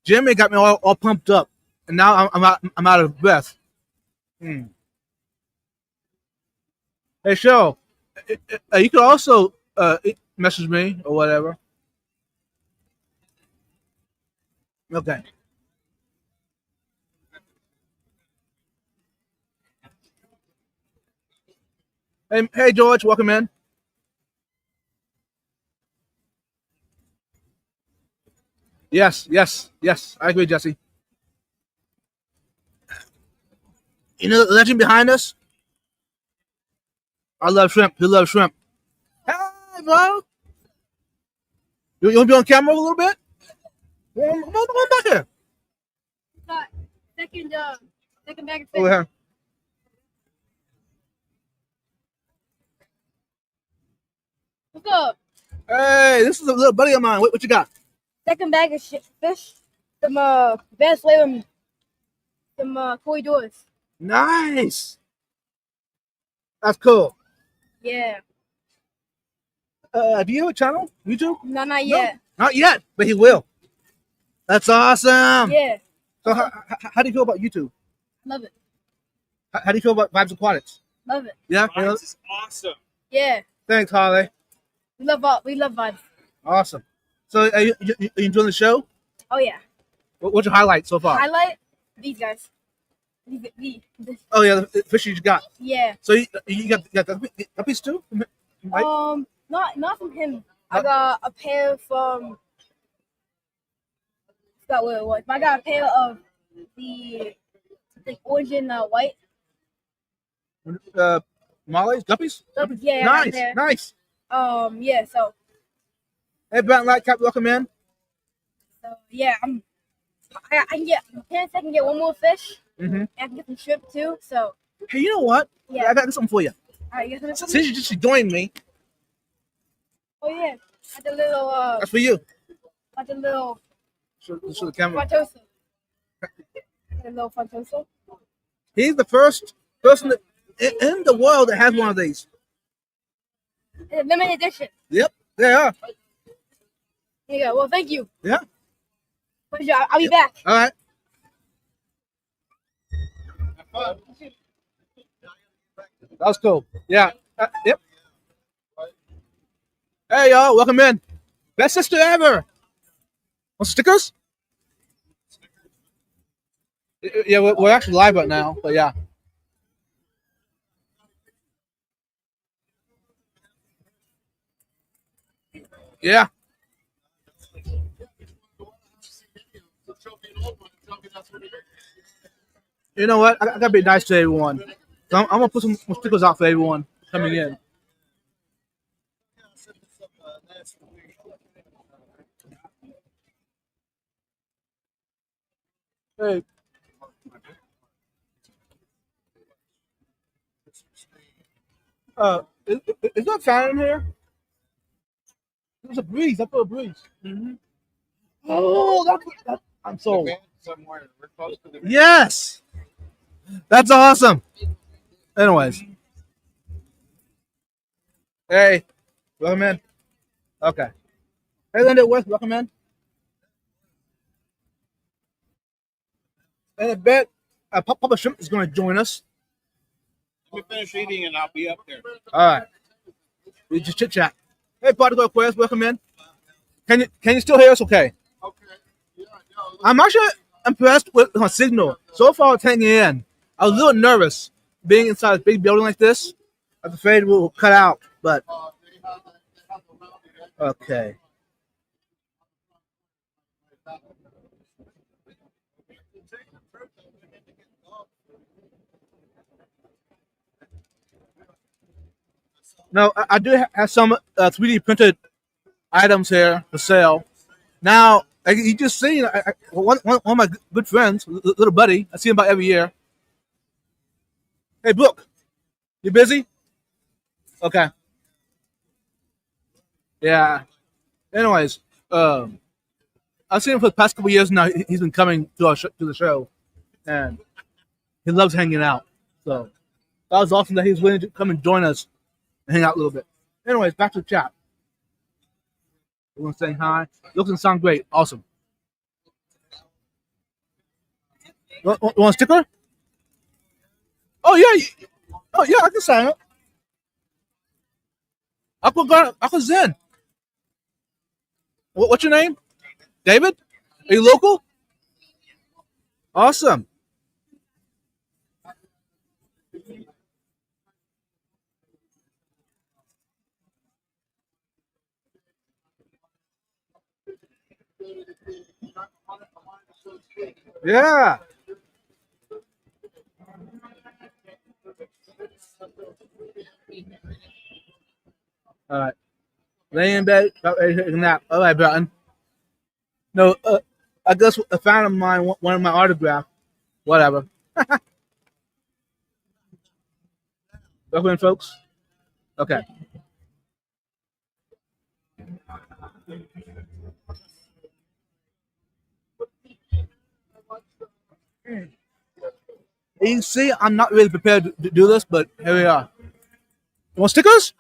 Jimmy got me all pumped up, and now I'm out of breath. Hey, Cheryl, you can also message me or whatever. Okay. Hey, George, welcome in. Yes. I agree, Jesse. You know the legend behind us? I love shrimp. He loves shrimp. Hey, bro. You want to be on camera a little bit? Come on back here. Second bag of Over fish. here. What's up? Hey, this is a little buddy of mine. What you got? Second bag of fish. Some best flavor. Some koi doors. Nice. That's cool. Yeah. Do you have a channel? YouTube? No, not yet. Not yet, but he will. That's awesome. Yeah, So how do you feel about YouTube? love it. How do you feel about Vibes Aquatics? Love it. Yeah. Vibes is awesome. Yeah, Thanks, Harley. we love vibes. Awesome. So are you enjoying the show? Oh yeah. What's your highlight so far? Highlight these guys. This. Oh yeah, the fish you got. Yeah. So you got guppies too? Right? Not from him. I got a pair from. I forgot what it was. But I got a pair of the orange and white. Molly's guppies. Yeah. I got Nice, there. nice. Yeah. So Hey, Brent Lightcap, welcome in. yeah. I can get. I can get one more fish. Mm-hmm. I can get some shrimp too. So Hey, you know what? yeah. I got something for you. Alright, you got something? Since you just joined me, Oh yeah. Got the little that's for you. got the little Show the camera. Fantoso. The little Fantoso. He's the first person in the world that has one of these. It's a limited edition. Yep, they are. There you go. Well, thank you. Yeah. Good job. I'll be back. All right. That was cool. Yeah. Yep. Hey, y'all. Welcome in. Best sister ever. Want stickers? Yeah, we're actually live right now, but yeah. Yeah. You know what? I gotta be nice to everyone. So I'm gonna put some stickers out for everyone coming in. Hey. Is there a fan in here? There's a breeze. I feel a breeze. Mm-hmm. Oh, I'm sold. Yes, that's awesome. Anyways, hey, welcome in. Okay. Hey, Linda West, welcome in. And I bet Papa Shrimp is going to join us. Let me finish eating and I'll be up there. All right. We just chit chat. Hey, Particle Quest, welcome in. Can you still hear us? Okay. Okay. Yeah, I'm actually impressed with my signal. So far, it's hanging in. I was a little nervous being inside a big building like this. I was afraid we'll cut out, but okay. No, I do have some 3D printed items here for sale. Now, like you just seen, one of my good friends, little buddy, I see him about every year. Hey, Brooke, you busy? Okay. Yeah. Anyways, I've seen him for the past couple years now. He's been coming to to the show, and he loves hanging out. So that was awesome that he was willing to come and join us and hang out a little bit. Anyways, back to the chat. Everyone's saying hi. Looks and sound great. Awesome. You want a sticker? Oh yeah. Oh yeah, I can sign it. Aqua Zen. What's your name? David? Are you local? Awesome. Yeah. All right. Lay in bed, about ready to take a nap. All right, Button. No, I guess a fan of mine wanted my autograph. Whatever. Welcome in, folks. Okay. You see, I'm not really prepared to do this, but here we are. You want stickers?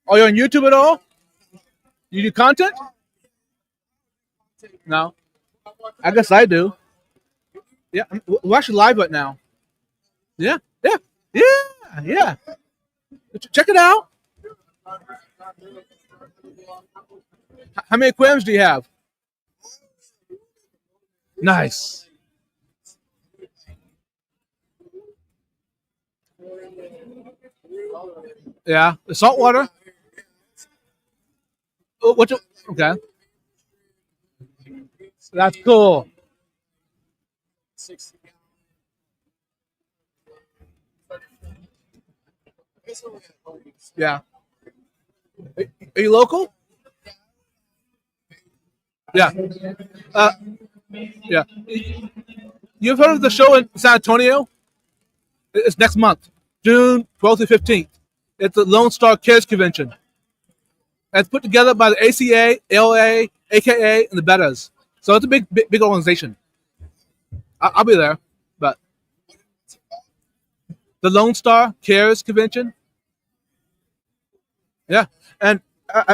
Are you on YouTube at all? You do content? No. I guess I do. Yeah, we're actually live right now. Yeah, yeah, yeah, yeah. Check it out. How many aquariums do you have? Nice. Yeah, the saltwater. Oh, what you? Okay, that's cool. Yeah. Are you local? Yeah. Uh, yeah. You've heard of the show in San Antonio? It's next month, June 12th to 15th. It's the Lone Star Cares Convention. And it's put together by the ACA, ALA, AKA, and the Bettas. So it's a big organization. I'll be there, but the Lone Star Cares Convention. Yeah, and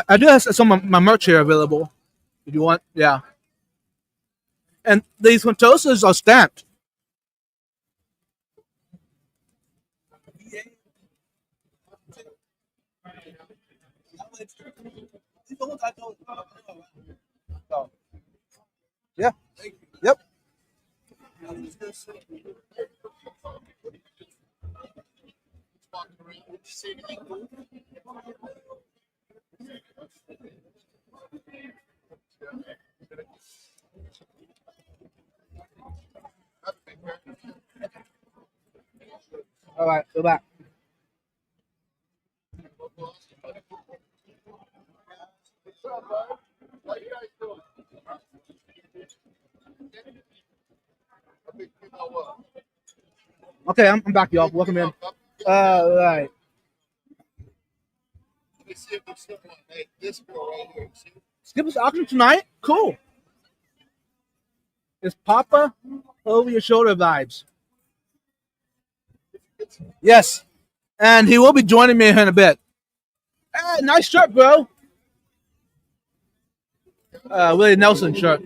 I do have some of my merch here available if you want. Yeah, and these Quintosas are stamped. Yeah. Yep. All right, go back. Okay, I'm back, y'all. Welcome in. Right. Skipper's auction tonight? Cool. It's Papa over your shoulder vibes. Yes. And he will be joining me here in a bit. Nice shirt, bro. Willie Nelson shirt.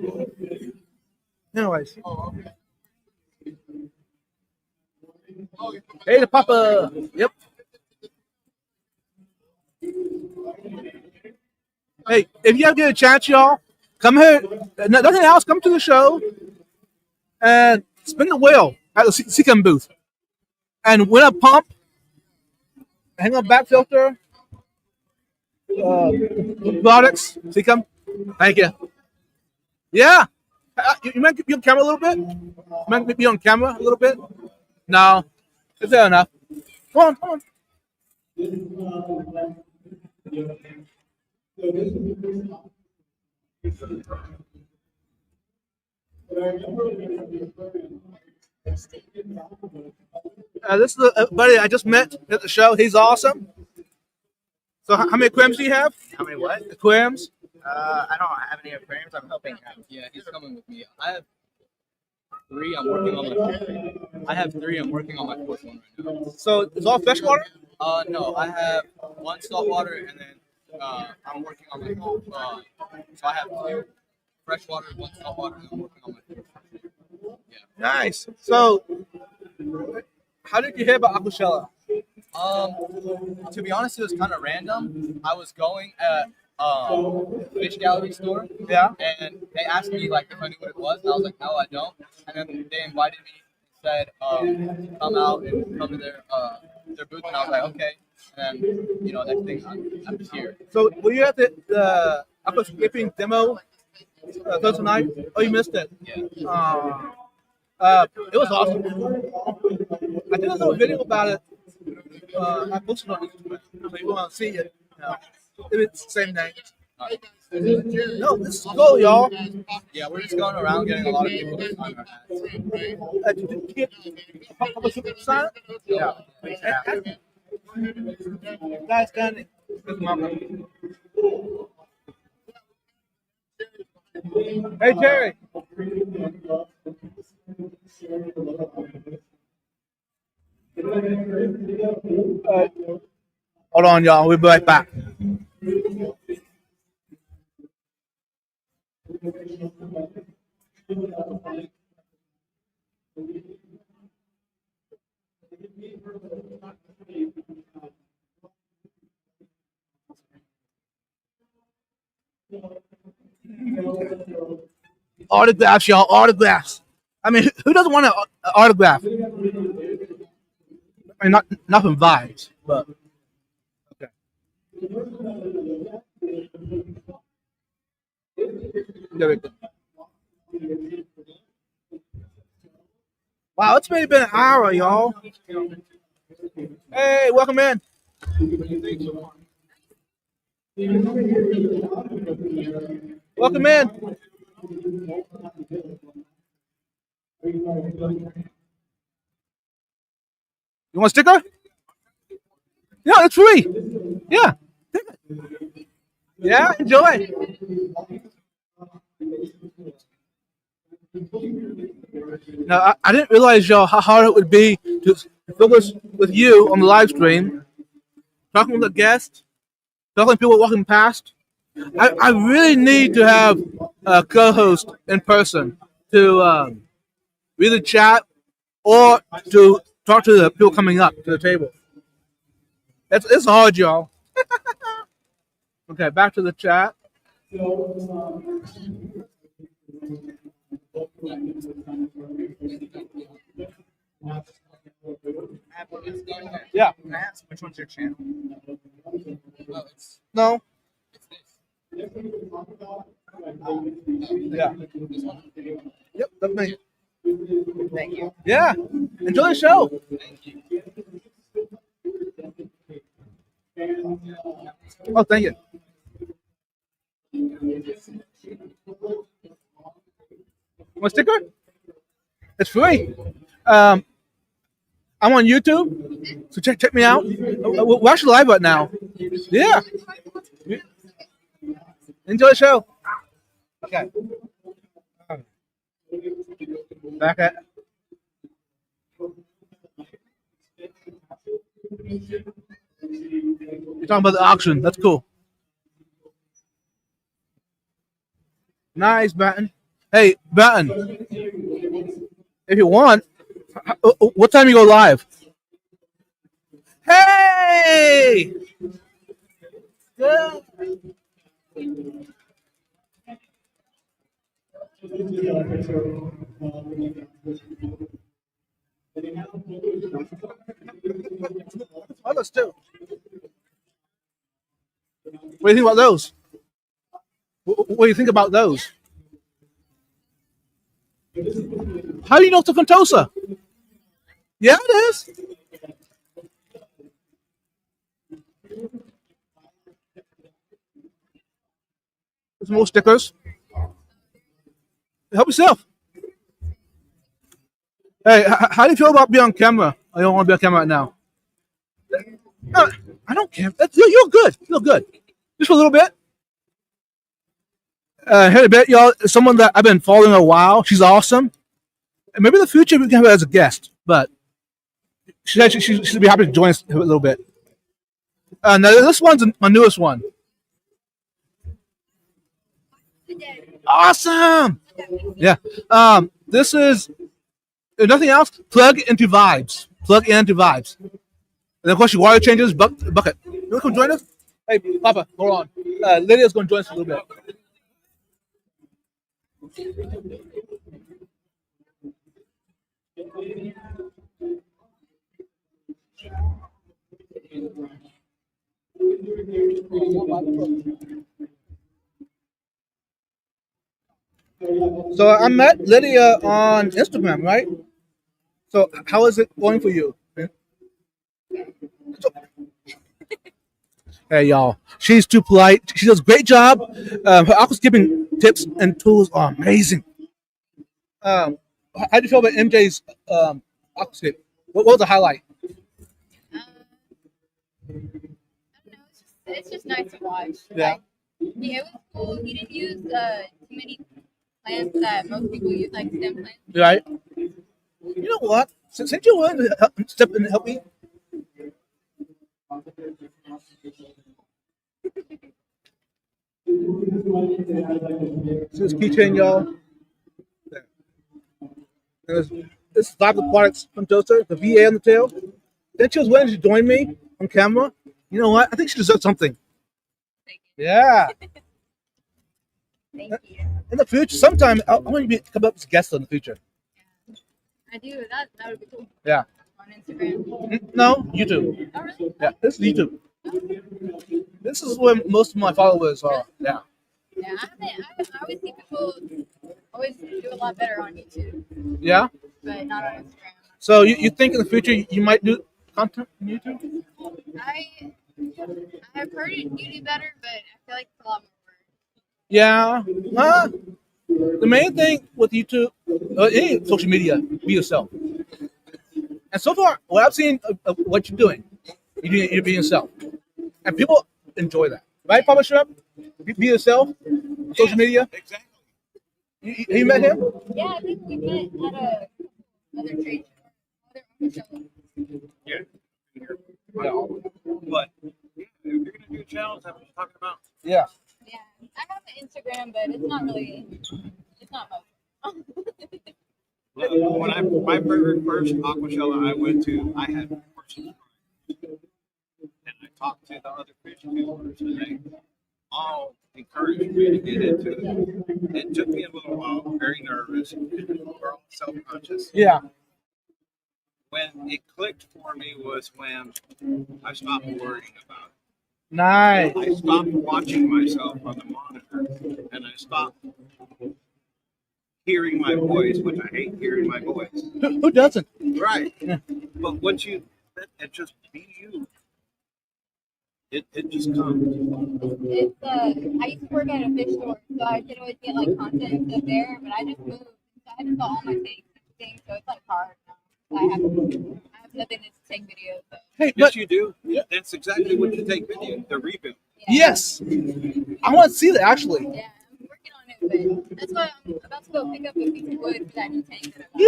Anyways. Hey, the Papa. Yep. Hey, if you ever get a chance, y'all, come here. Nothing else, come to the show and spin the wheel at the Seacom booth. And win a pump, hang on back filter, products. Seacom. Thank you. Yeah. You might be on camera a little bit? You might be on camera a little bit? No. Is that enough? Come on. This is a buddy I just met at the show. He's awesome. So how many aquariums do you have? How many what? Aquariums? I don't have any aquariums. I'm helping him. Yeah, he's coming with me. I have three. I'm working on my. I have three. I'm working on my fourth one right now. So it's all freshwater? No, I have one saltwater, and then I'm working on my. So I have two freshwater, one saltwater, and I'm working on my fourth. Yeah. Nice. So how did you hear about Aquashella? To be honest, it was kind of random. I was going at fish gallery store. Yeah. And they asked me like if I knew what it was, and I was like, no, I don't. And then they invited me, said, come out and come to their booth, and I was like, okay. And then next thing I'm just here. So were you at the aquascaping demo Thursday night? Oh, you missed it. Yeah. It was awesome. I did a little video about it. I posted on Instagram, so you want to see it. It's the same name. No, this is cool, y'all. Yeah, we're just going around getting a lot of people to sign our hats. Did you get a super sign? Yeah. Guys standing. Hey, Jerry. Hold on, y'all. We'll be right back. Autographs, y'all. Autographs. I mean, who doesn't want an autograph? I mean, not from vibes, but okay. There we go. Wow, it's maybe been an hour, y'all. Hey, welcome in. Welcome in. You want a sticker? Yeah, it's free. Yeah. Yeah, enjoy. Now, I didn't realize, y'all, how hard it would be to focus with you on the live stream, talking with the guests, talking to people walking past. I really need to have a co-host in person to either chat or to talk to the people coming up to the table. It's hard, y'all. Okay, back to the chat. Yeah. Can I ask which one's your channel? No. Yeah. Yep, that's me. Thank you. Yeah. Enjoy the show. Oh, thank you. Want a sticker? It's free. I'm on YouTube, so check me out. We're actually live right now. Yeah. Enjoy the show. Okay. Back at. You're talking about the auction. That's cool. Nice, Batten. Hey, Batten. If you want, what time you go live? Hey! Good. Others too. What do you think about those? What do you think about those? How do you know it's a Fantosa? Yeah, it is. There's more stickers. Help yourself. Hey, how do you feel about being on camera? I don't want to be on camera right now. I don't care. You're good. You're good. Just for a little bit. Here a bit, y'all. Someone that I've been following a while. She's awesome. And maybe in the future we can have her as a guest. But she said she'd be happy to join us a little bit. Now this one's my newest one. Awesome. Yeah. This is, if nothing else, plug into vibes. Plug into vibes. And then, of course, your water changes, bucket. You want to come join us? Hey, Papa, hold on. Lydia's going to join us a little bit. So I met Lydia on Instagram, right? So how is it going for you? Hey y'all, she's too polite. She does a great job. Her aquascaping tips and tools are amazing. How do you feel about MJ's aquascape? What was the highlight? I don't know. It's just nice to watch. Yeah. Like, yeah, it was cool. He didn't use too many plants that most people use, like stem plants. Right. You know what? Since you're willing to step in and help me, See this keychain, y'all. There. This is lots of products from Toaster. The VA on the tail. Then she was willing to join me on camera. You know what? I think she deserves something. Thank you. Yeah. Thank you. In the future, sometime I want you to come up as a guest in the future. I do. That would be cool. Yeah. On Instagram. No, YouTube. Oh, really? Yeah, this is YouTube. This is where most of my followers are. Yeah. Yeah, I always see people always do a lot better on YouTube, Yeah. but not on Instagram. So you think in the future you might do content on YouTube? I've heard you do better, but I feel like it's a lot more work. Yeah. The main thing with YouTube, any social media, be yourself. And so far, what I've seen of what you're doing, you're being yourself, and people enjoy that. Right, Papa Shrimp? Be yourself. Social media. Exactly. You met him? Yeah, I think we met at another trade show, other Aquashella. Yeah. But yeah, if you're gonna do channels, that's what you're talking about. Yeah. Yeah, I have an Instagram, but it's not much. Look, when my very first Aquashella I went to, I had 4 subscribers. And I talked to the other fish viewers, and they all encouraged me to get into it. It took me a little while, very nervous, we're all self-conscious. Yeah. When it clicked for me was when I stopped worrying about it. Nice. I stopped watching myself on the monitor, and I stopped hearing my voice, which I hate hearing my voice. Who doesn't? Right. Yeah. But once you let it just be you, it just comes. It's I used to work at a fish store, so I could always get like content and stuff there, but I just moved, so I just got all my takes and things, so it's like hard now. I have nothing to take videos of. Hey, Yes, but you do. That's exactly what you take video, the reboot. Yeah. yes, I want to see that actually. Yeah, I'm working on it, but that's why I'm about to go pick up a piece of wood for that new tank that I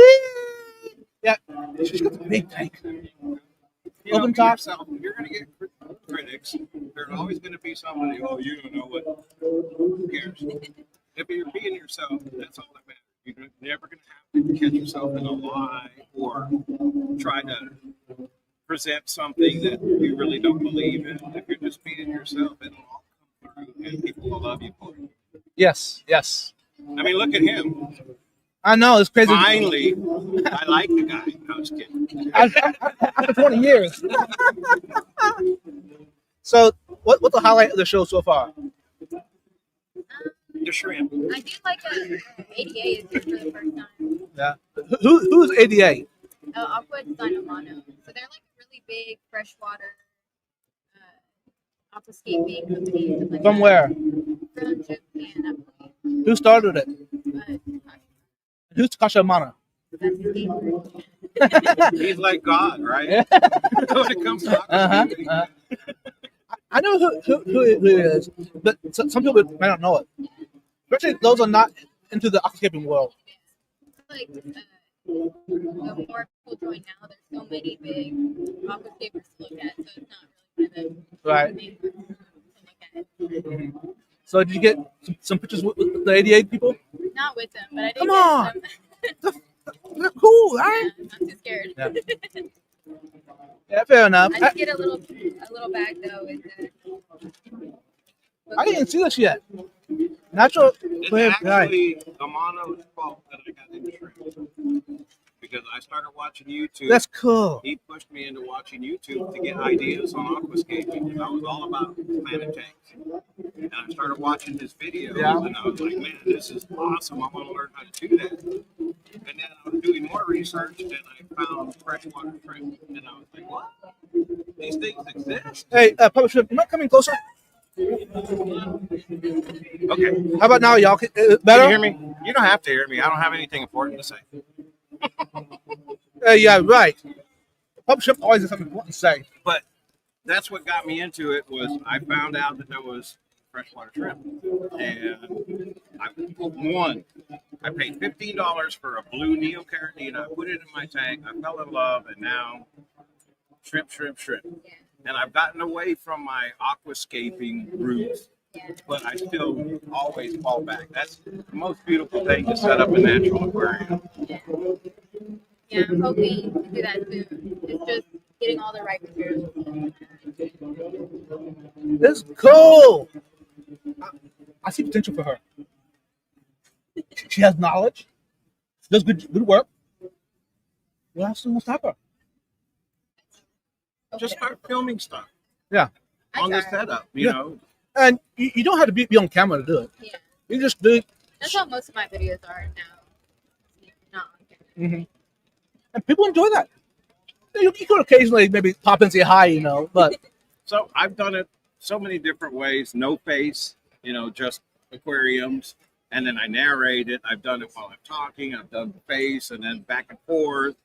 Yeah. Yeah. She's got the big tank. You know, Open be top. yourself. You're going to get critics. There's always going to be somebody, oh, you don't know what. Who cares? If you're being yourself, that's all that matters. You're never going to have to catch yourself in a lie or try to present something that you really don't believe in. If you're just being yourself, it'll all come through and people will love you for it. Yes. Yes. I mean, look at him. I know it's crazy. Finally, I like the guy. No, I was kidding. After 20 years. So, what's the highlight of the show so far? The shrimp. I do like a ADA is here for the first time. Yeah. Who's ADA? Aqua Design Mono. So they're like a really big freshwater aquascaping company. or something like From that. where? From Japan, I believe. Who started it? Gosh, Who's Kashamana? that's his name. He's like God, right? Yeah. When it comes to aquascaping. I know who it is, but some people might not know it. Especially those are not into the aquascaping world. Like the more people join now, there's so many big aquascapers to look at, so it's not really kind of Right. main group to look at. So did you get some pictures with the ADA people? Not with them, but I did Come get on. some. They're cool, right? Yeah, I'm not too scared. Yeah. Yeah, fair enough. I did get a little bag though with the. I didn't see this yet. Natural It's clear guy. actually Amano's fault that I got into shrimp. Because I started watching YouTube. That's cool. He pushed me into watching YouTube to get ideas on aquascaping. I was all about planet tanks. And I started watching his videos, Yeah. and I was like, man, this is awesome. I want to learn how to do that. And then I was doing more research, and I found freshwater shrimp. And I was like, what? These things exist? Hey, Public Shrimp, you might come in closer? Okay. How about now, y'all? Better? Can you hear me? You don't have to hear me. I don't have anything important to say. Yeah, right. Public Shrimp always has something important to say. But that's what got me into it was I found out that there was freshwater shrimp. And I paid $15 for a blue neocaridina. I put it in my tank. I fell in love, and now shrimp. And I've gotten away from my aquascaping roots Yeah. but I still always fall back. That's the most beautiful thing to set up a natural aquarium. Yeah, I'm hoping to do that soon. It's just getting all the right materials. It's cool. I see potential for her. She has knowledge. She does good work. We'll have to stop her. Just start filming stuff Yeah. on the try. setup, you Yeah. know. And you don't have to be on camera to do it. Yeah. You just do it. That's how most of my videos are now. Not on camera. Mhm. And people enjoy that. You could occasionally maybe pop and say hi, you know, but So I've done it so many different ways. No face, you know, just aquariums, and then I narrate it. I've done it while I'm talking. I've done the face, and then back and forth.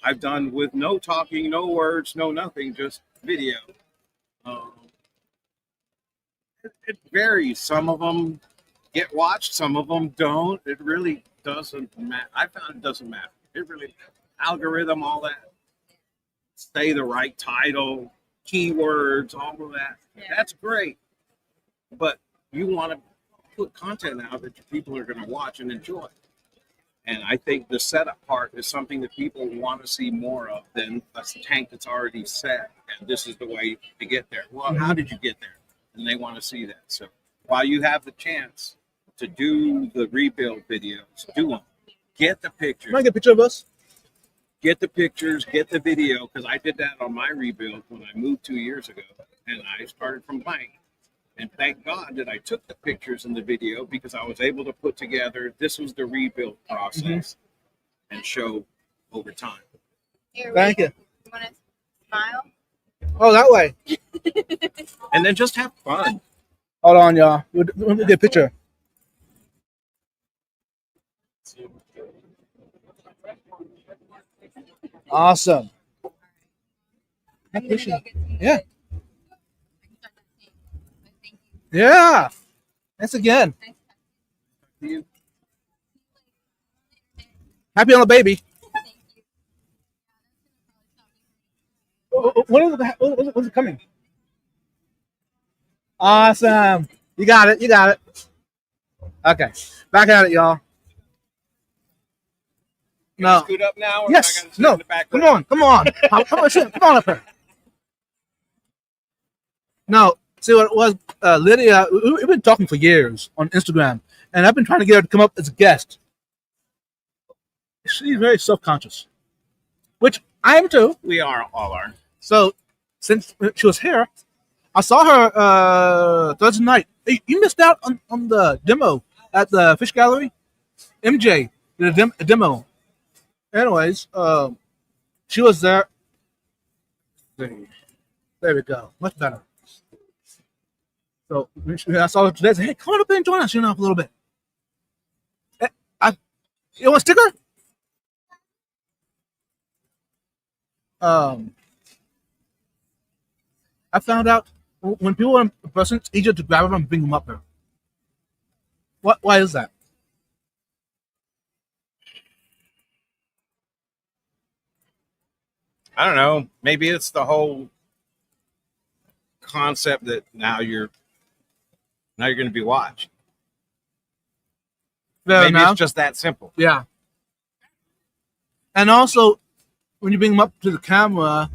I've done with no talking, no words, no nothing, just video. Um, it varies. Some of them get watched, some of them don't. It really doesn't matter. I found it doesn't matter. It really algorithm, all that. Say the right title, keywords, all of that. Yeah. That's great. But you want to put content out that people are going to watch and enjoy. And I think the setup part is something that people want to see more of than a tank that's already set. And this is the way to get there. Well, how did you get there? And they want to see that. So while you have the chance to do the rebuild videos, do them. Get the pictures. can I get a picture of us? Get the pictures, get the video, because I did that on my rebuild when I moved 2 years ago, and I started from blank. And thank God that I took the pictures and the video because I was able to put together this was the rebuild process and show over time. Here, Thank you. You want to smile? Oh, that way. And then just have fun. Hold on, y'all. We'll get a picture. Awesome. I'm gonna go get some Yeah. food. I can start that thing. But thank you. Yeah. Thanks again. Nice You Happy on the baby. Thank you. When's it coming? Awesome. You got it. You got it. Okay. Back at it, y'all. gonna No. scoot up now? Or Yes. I gotta sit No. in the back Come row? on. Come on. Come on. Come on up here. No. See what it was? Lydia, we've been talking for years on Instagram, and I've been trying to get her to come up as a guest. She's very self-conscious, which I am too. We all are. So since she was here, I saw her Thursday night. Hey, you missed out on the demo at the fish gallery. MJ did a demo. Anyways, she was there. There we go. Much better. So I saw her today. I said, "Hey, come on up and join us, you know, a little bit." You want a sticker? I found out when people are in person, it's easier to grab them and bring them up there. Why is that? I don't know. Maybe it's the whole concept that now you're going to be watched. Fair Maybe enough. it's just that simple. Yeah. And also, when you bring them up to the camera,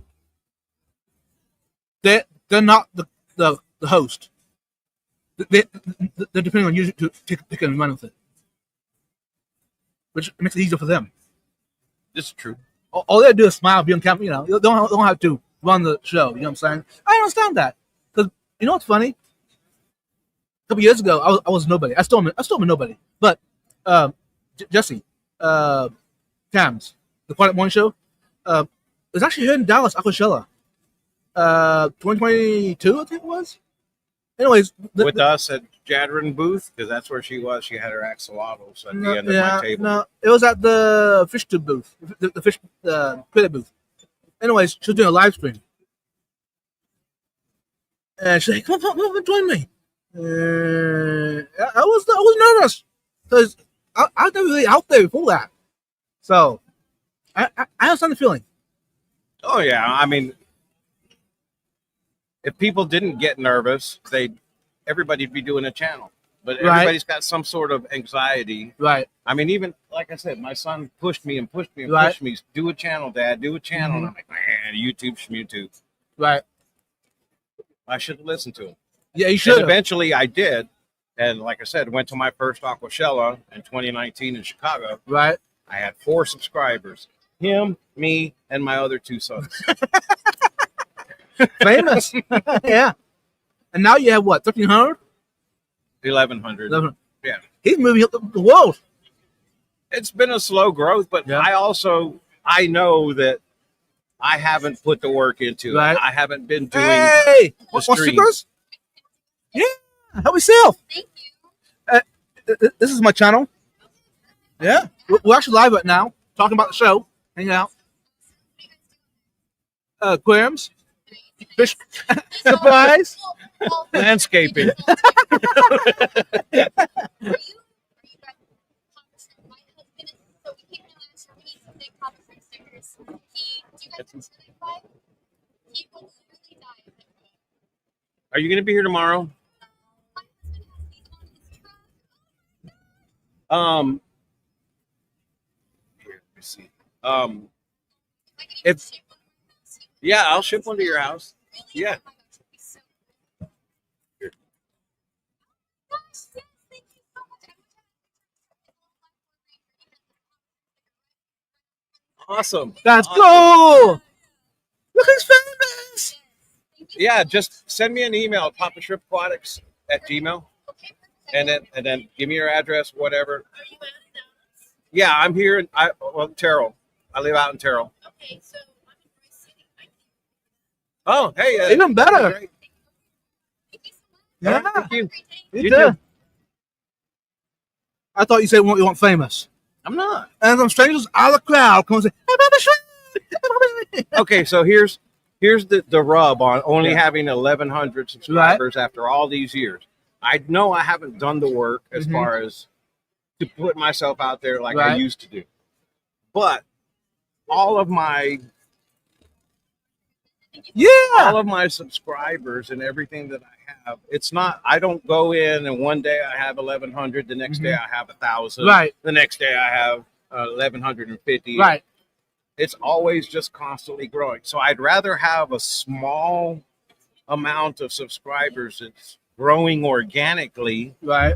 they're not the host. They're depending on you to pick and run with it, which makes it easier for them. This is true. All they do is smile, be on camera. You know, they don't have to run the show. You know what I'm saying? I understand that because you know what's funny? A couple years ago, I was nobody. I still am a nobody. But Jesse, Tams, the Quiet Morning Show, was actually here in Dallas, Aquashella, 2022, I think it was. Anyways, With us at Jadron booth, because that's where she was. She had her axolotls at the end of my table. No, it was at the fish tube booth, the fish critter booth. Anyways, she was doing a live stream, and she's like, "Come on, join me." I was nervous because I was never really out there before that, so I understand the feeling. Oh yeah, I mean, if people didn't get nervous, they'd everybody'd be doing a channel. But Right. everybody's got some sort of anxiety. Right. I mean, even like I said, my son pushed me and pushed me and Right. pushed me. Do a channel, Dad. Do a channel. And Mhm. I'm like, man, YouTube, schmutube. Right. I should have listened to him. Yeah, you And should. eventually I did. And like I said, went to my first Aquashella in 2019 in Chicago. Right. I had 4 subscribers. Him, me, and my other 2 sons. Famous. Yeah. And now you have what? 1,300. 1,100. Yeah. He's moving up the world. It's been a slow growth, but Yeah. I know that I haven't put the work into Right. it. I haven't been doing Hey, want streams. stickers? Yeah, help yourself. Thank you. This is my channel. Yeah, we're actually live right now, talking about the show, hanging out. Aquariums, fish, surprise. landscaping. Are you guys my husband is so we came here last year, we need some big Papa Fruit stickers. Do you guys consider that five? He will literally die if they Are you going to be here tomorrow? My husband has these on his truck. Here, let me see. If I can even If- ship one to my house, Yeah, I'll ship one to your house. really? Yeah. Oh my gosh, it'd be so cool. Here. Gosh, yes, thank you so much. I wish I had Awesome. That's Awesome. cool. Look, he's famous. Thank you. Yeah, just send me an email, papashrimpaquatics@gmail, Okay, perfect. and then give me your address, whatever. Are you out of Dallas? Yeah, I'm here in Terrell. I live out in Terrell. Okay, so I'm in Rice City. I can Oh, hey. Even better. Great. thank you so much. Yeah, Thank you. Have a great day. you You too. too. I thought you said you want famous. I'm not. And some strangers out of the crowd come and say, "Hey, Baba Shrimp! Hey, Baba Shrimp!" Okay, so here's the rub on only Yeah. having 1,100 subscribers after all these years. I know I haven't done the work as Mhm. far as to put myself out there like I Right. used to do, but all of my Yeah. subscribers and everything that I have, it's not. I don't go in and one day I have 1,100, the next day I have 1,000, Right. the next day I have 1,150. Right. It's always just constantly growing. So I'd rather have a small amount of subscribers that's growing organically Right.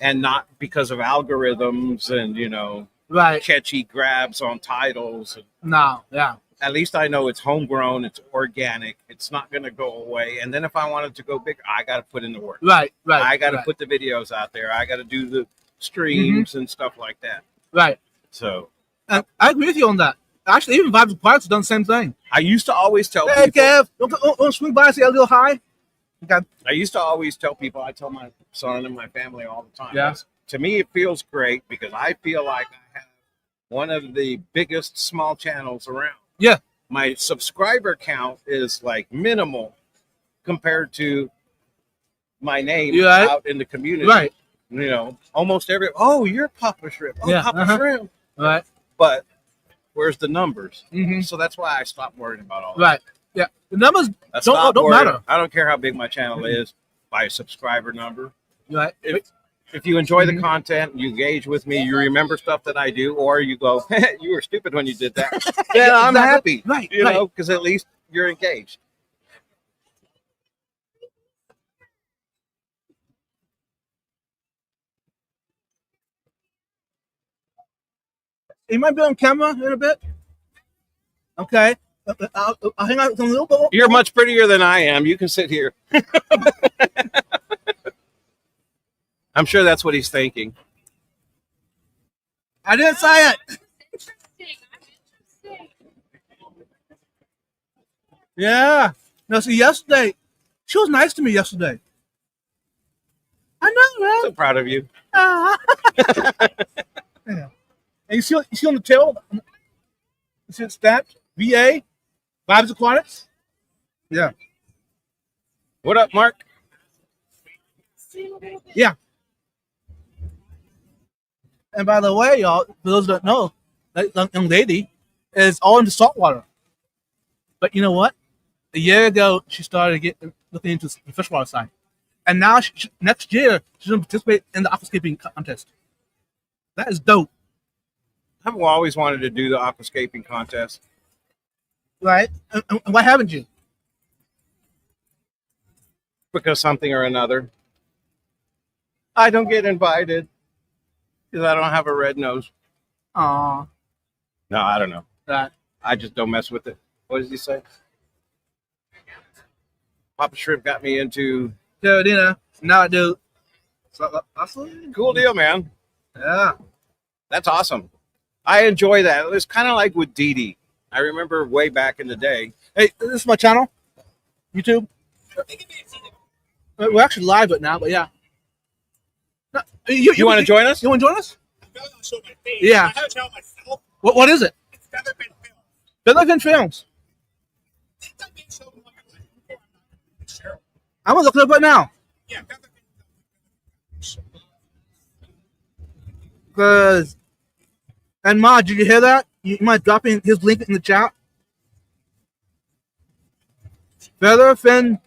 and not because of algorithms and Right. catchy grabs on titles. No. Yeah. At least I know it's homegrown, it's organic, it's not going to go away. And then if I wanted to go big, I got to put in the work. Right. Right. I got to right. put the videos out there. I got to do the streams and stuff like that. Right. So And I agree with you on that. Actually, even Vibes of Pirates have done the same thing. I used to always tell Hey, people. Kev, don't swing by and say a little hi. Okay. I used to always tell people, I tell my son and my family all the time. Yeah. To me, it feels great because I feel like I have one of the biggest small channels around. Yeah. My subscriber count is like minimal compared to my name You right? out in the community. Right. Almost oh, you're Papa Shrimp. Oh, Yeah, Papa Shrimp. Right. But where's the numbers? Mm-hmm. So that's why I stopped worrying about all that. Right. Yeah. The numbers I don't stopped worrying. matter. I don't care how big my channel is by subscriber number. Right. If you enjoy the Mhm. content, you engage with me, you remember stuff that I do, or you go, you were stupid when you did that. Yeah, I'm Exactly. happy. Right. You right. know, because at least you're engaged. You might be on camera in a bit. Okay. I'll hang out with them a little bit. You're much prettier than I am. You can sit here. I'm sure that's what he's thinking. I didn't say it. Interesting. I'm interesting. Yeah. No, see, yesterday, she was nice to me yesterday. I know, right? So proud of you. Yeah. And you see on the tail, you see it stamped VA, Vibes Aquatics. Yeah. What up, Mark? Yeah. And by the way, y'all, for those that don't know, that young lady is all into saltwater. But you know what? A year ago, she started looking into the freshwater side. And now next year she's gonna participate in the aquascaping contest. That is dope, I've always wanted to do the aquascaping contest right? And why haven't you? because something or another. I don't get invited because I don't have a red nose. Aw, No, I don't know. right. I just don't mess with it. What does he say? Papa Shrimp got me into. Carolina, now I do. So, awesome. Cool deal, man. Yeah. That's awesome. I enjoy that. It was kind of like with Dee Dee. I remember way back in the day. Hey, this is my channel, YouTube. We're actually live right now, but yeah. No, You want to join us? You want to join us? I'm gonna show my face. Yeah. I have a channel myself. What is it? It's never been filmed. Featherfin Films. It's not being shown in my life before. I'm not sure. I'm gonna look it up right now. Yeah, Featherfin Films. Cause, and Ma, did you hear that? You mind dropping his link in the chat? Featherfin.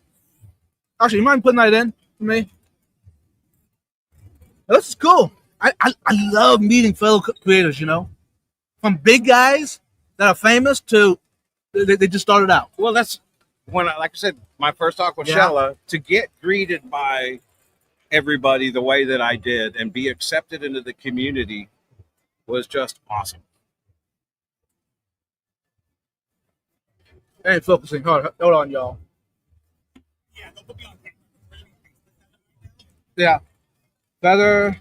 Actually, you mind putting that in for me? This is cool. I love meeting fellow creators, you know, from big guys that are famous to they just started out. Well, that's when, like I said, my first Aquashella, to get greeted by everybody the way that I did and be accepted into the community was just awesome. Ain't focusing. Hold on, y'all. Yeah, they'll put me on camera. Yeah, Feather.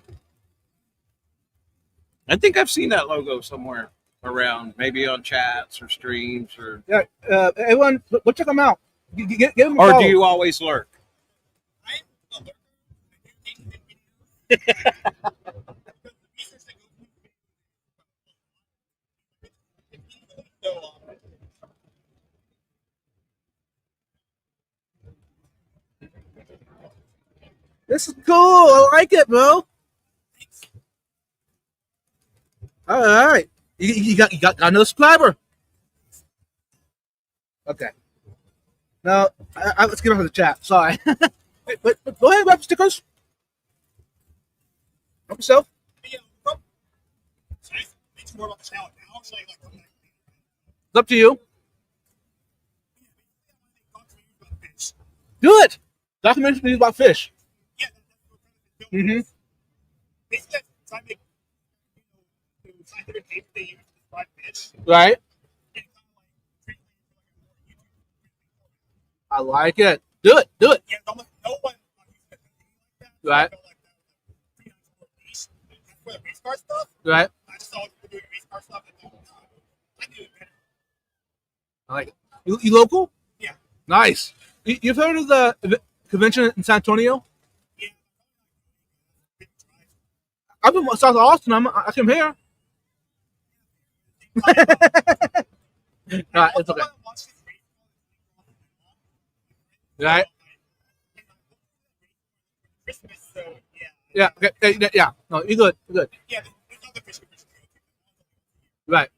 I think I've seen that logo somewhere around, maybe on chats or streams or. Yeah, everyone, go check them out. Give them a Or follow. do you always lurk? I'm a lurker. I do things in videos. The research that goes into This is cool. I like it, bro. All right, you got another subscriber. Okay. Now, let's get off of the chat. Sorry. but go ahead, grab stickers. Help yourself. So I think more about the channel now. So like, It's up to you. fish. Do it. Documentary about fish. Yeah, that's what Mm-hmm. basically I make the scientific names they use to describe fish. Right. And kind of like I like it. Do it. Do it. yeah, almost no one on YouTube like that. Right. So, like, the 300 piece. That's for the race car stuff. Right. I just saw people doing race car stuff and I do it better. I like it. You local? Yeah. Nice. You've heard of the convention in San Antonio? Yeah. I've been South Austin. I came here. Right, it's okay. Right. Christmas, so Yeah. Okay. Yeah. No, you're good. You're good. yeah, there's other fish conventions. Right.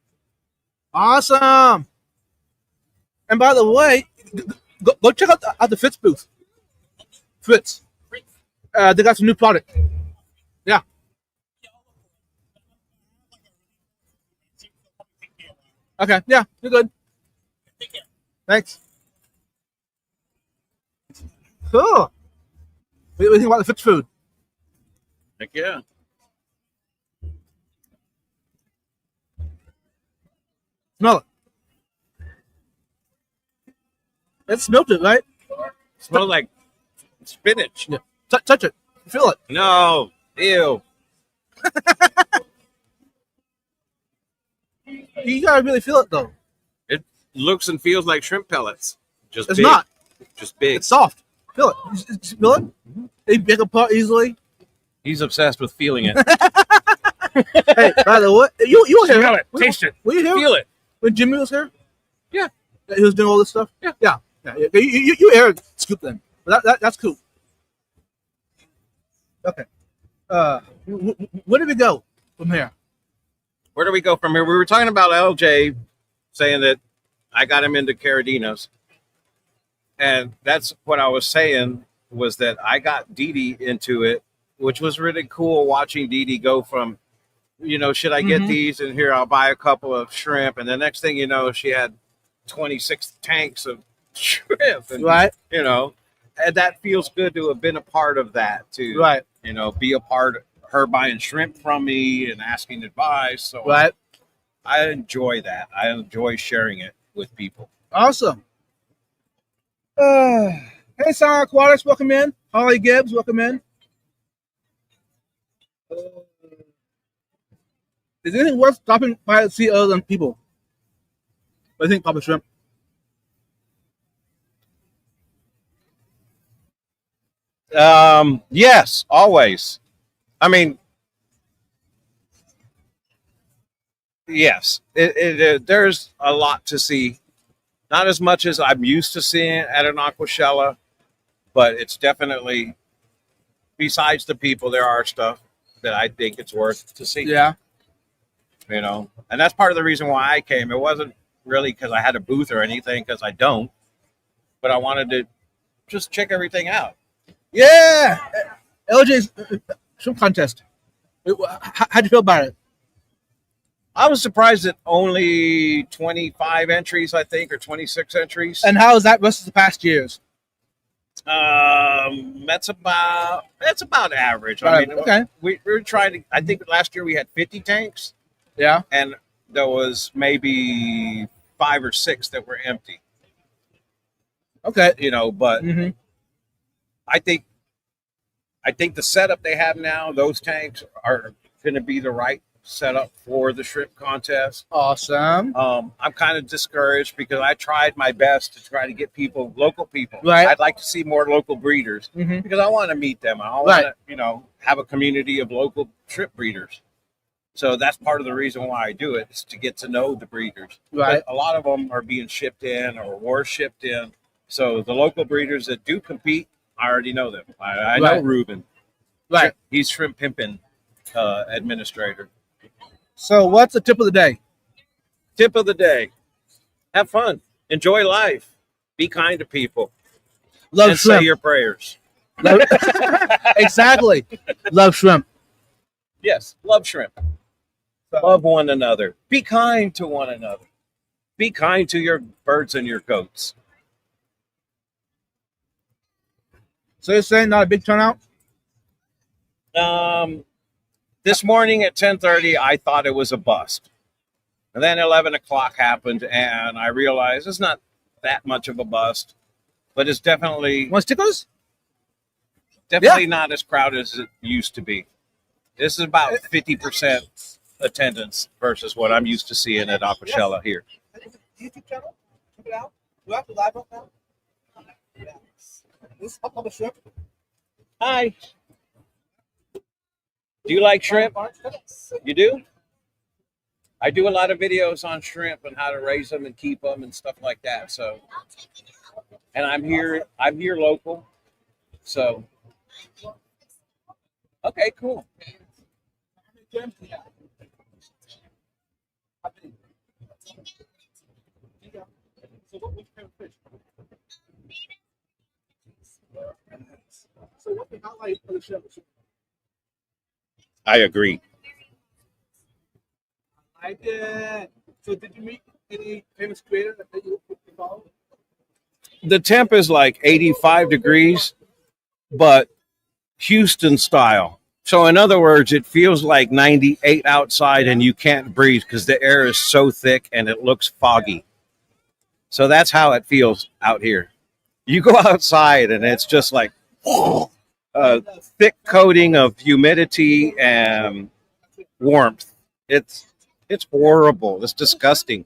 Awesome. And by the way, go check out the Fitz booth. Fitz. They got some new product. Yeah. Okay. Yeah. You're good. Take care. Thanks. Cool. What do you think about the Fitz food? Heck yeah. Smell it. It's melted, right? Smells like spinach. Yeah. Touch it. Feel it. No. Ew. You gotta really feel it though. It looks and feels like shrimp pellets. Just It's big. not. Just big. It's soft. Feel it. You feel it. They break apart easily. He's obsessed with feeling it. Hey, by the way, you were here. Smell it. Taste it. Were you here Feel it. when Jimmy was here? Yeah. He was doing all this stuff. Yeah. Yeah. You aired Scoop then. But that's cool. Okay. Where do we go from here? Where do we go from here? We were talking about LJ saying that I got him into Caradinos. And that's what I was saying was that I got Dee Dee into it, which was really cool watching Dee Dee go from, should I get these? And here, I'll buy a couple of shrimp. And the next thing you know, she had 26 tanks of shrimp. And, Right. And that feels good to have been a part of that too. Right. Be a part of her buying shrimp from me and asking advice. So Right. I enjoy that. I enjoy sharing it with people. Awesome. Hey, Sarah Aquatics, welcome in. Holly Gibbs, welcome in. Is there anything worth stopping by to see other than people? What do you think, Papa Shrimp? Yes, always. I mean, yes, there's a lot to see. Not as much as I'm used to seeing at an Aquashella, but it's definitely, besides the people, there are stuff that I think it's worth to see. Yeah. And that's part of the reason why I came. It wasn't really because I had a booth or anything, because I don't, but I wanted to just check everything out. Yeah. LJ's shrimp contest. How'd you feel about it? I was surprised at only 25 entries, I think, or 26 entries. And how is that versus the past years? That's about average. I Right, mean, okay. we were trying to. I think last year we had 50 tanks, Yeah. and there was maybe 5 or 6 that were empty. Okay. But Mm-hmm. I think the setup they have now, those tanks are going to be the right setup for the shrimp contest. Awesome. I'm kind of discouraged because I tried my best to try to get local people. Right. I'd like to see more local breeders Mm-hmm. because I want to meet them. I want Right. to, have a community of local shrimp breeders. So that's part of the reason why I do it, is to get to know the breeders. Right. But a lot of them are being shipped in or were shipped in. So the local breeders that do compete, I already know them. I know Right. Ruben. Right. He's shrimp pimping administrator. So what's the tip of the day? Tip of the day: have fun, enjoy life, be kind to people, Love and shrimp. say your prayers. Exactly. Love shrimp. Yes, love shrimp. Love one another. Be kind to one another. Be kind to your birds and your goats. So you're saying not a big turnout? This morning at 10:30, I thought it was a bust. And then 11 o'clock happened, and I realized it's not that much of a bust, but it's definitely Want stickers? not as crowded as it used to be. This is about 50% attendance versus what I'm used to seeing at Aquashella here. YouTube channel. Check it out. We're actually live right now. This is Papa Shrimp. Hi. Do you like shrimp? You do? I do a lot of videos on shrimp and how to raise them and keep them and stuff like that. So, and I'm here local. So, okay, cool. So what's the highlight of the show? I agree. I did. So did you meet any famous creator that you follow? The temp is like 85 degrees, but Houston style. So in other words, it feels like 98 outside and you can't breathe because the air is so thick and it looks foggy. So that's how it feels out here. You go outside and it's just like a thick coating of humidity and warmth. It's horrible. It's disgusting.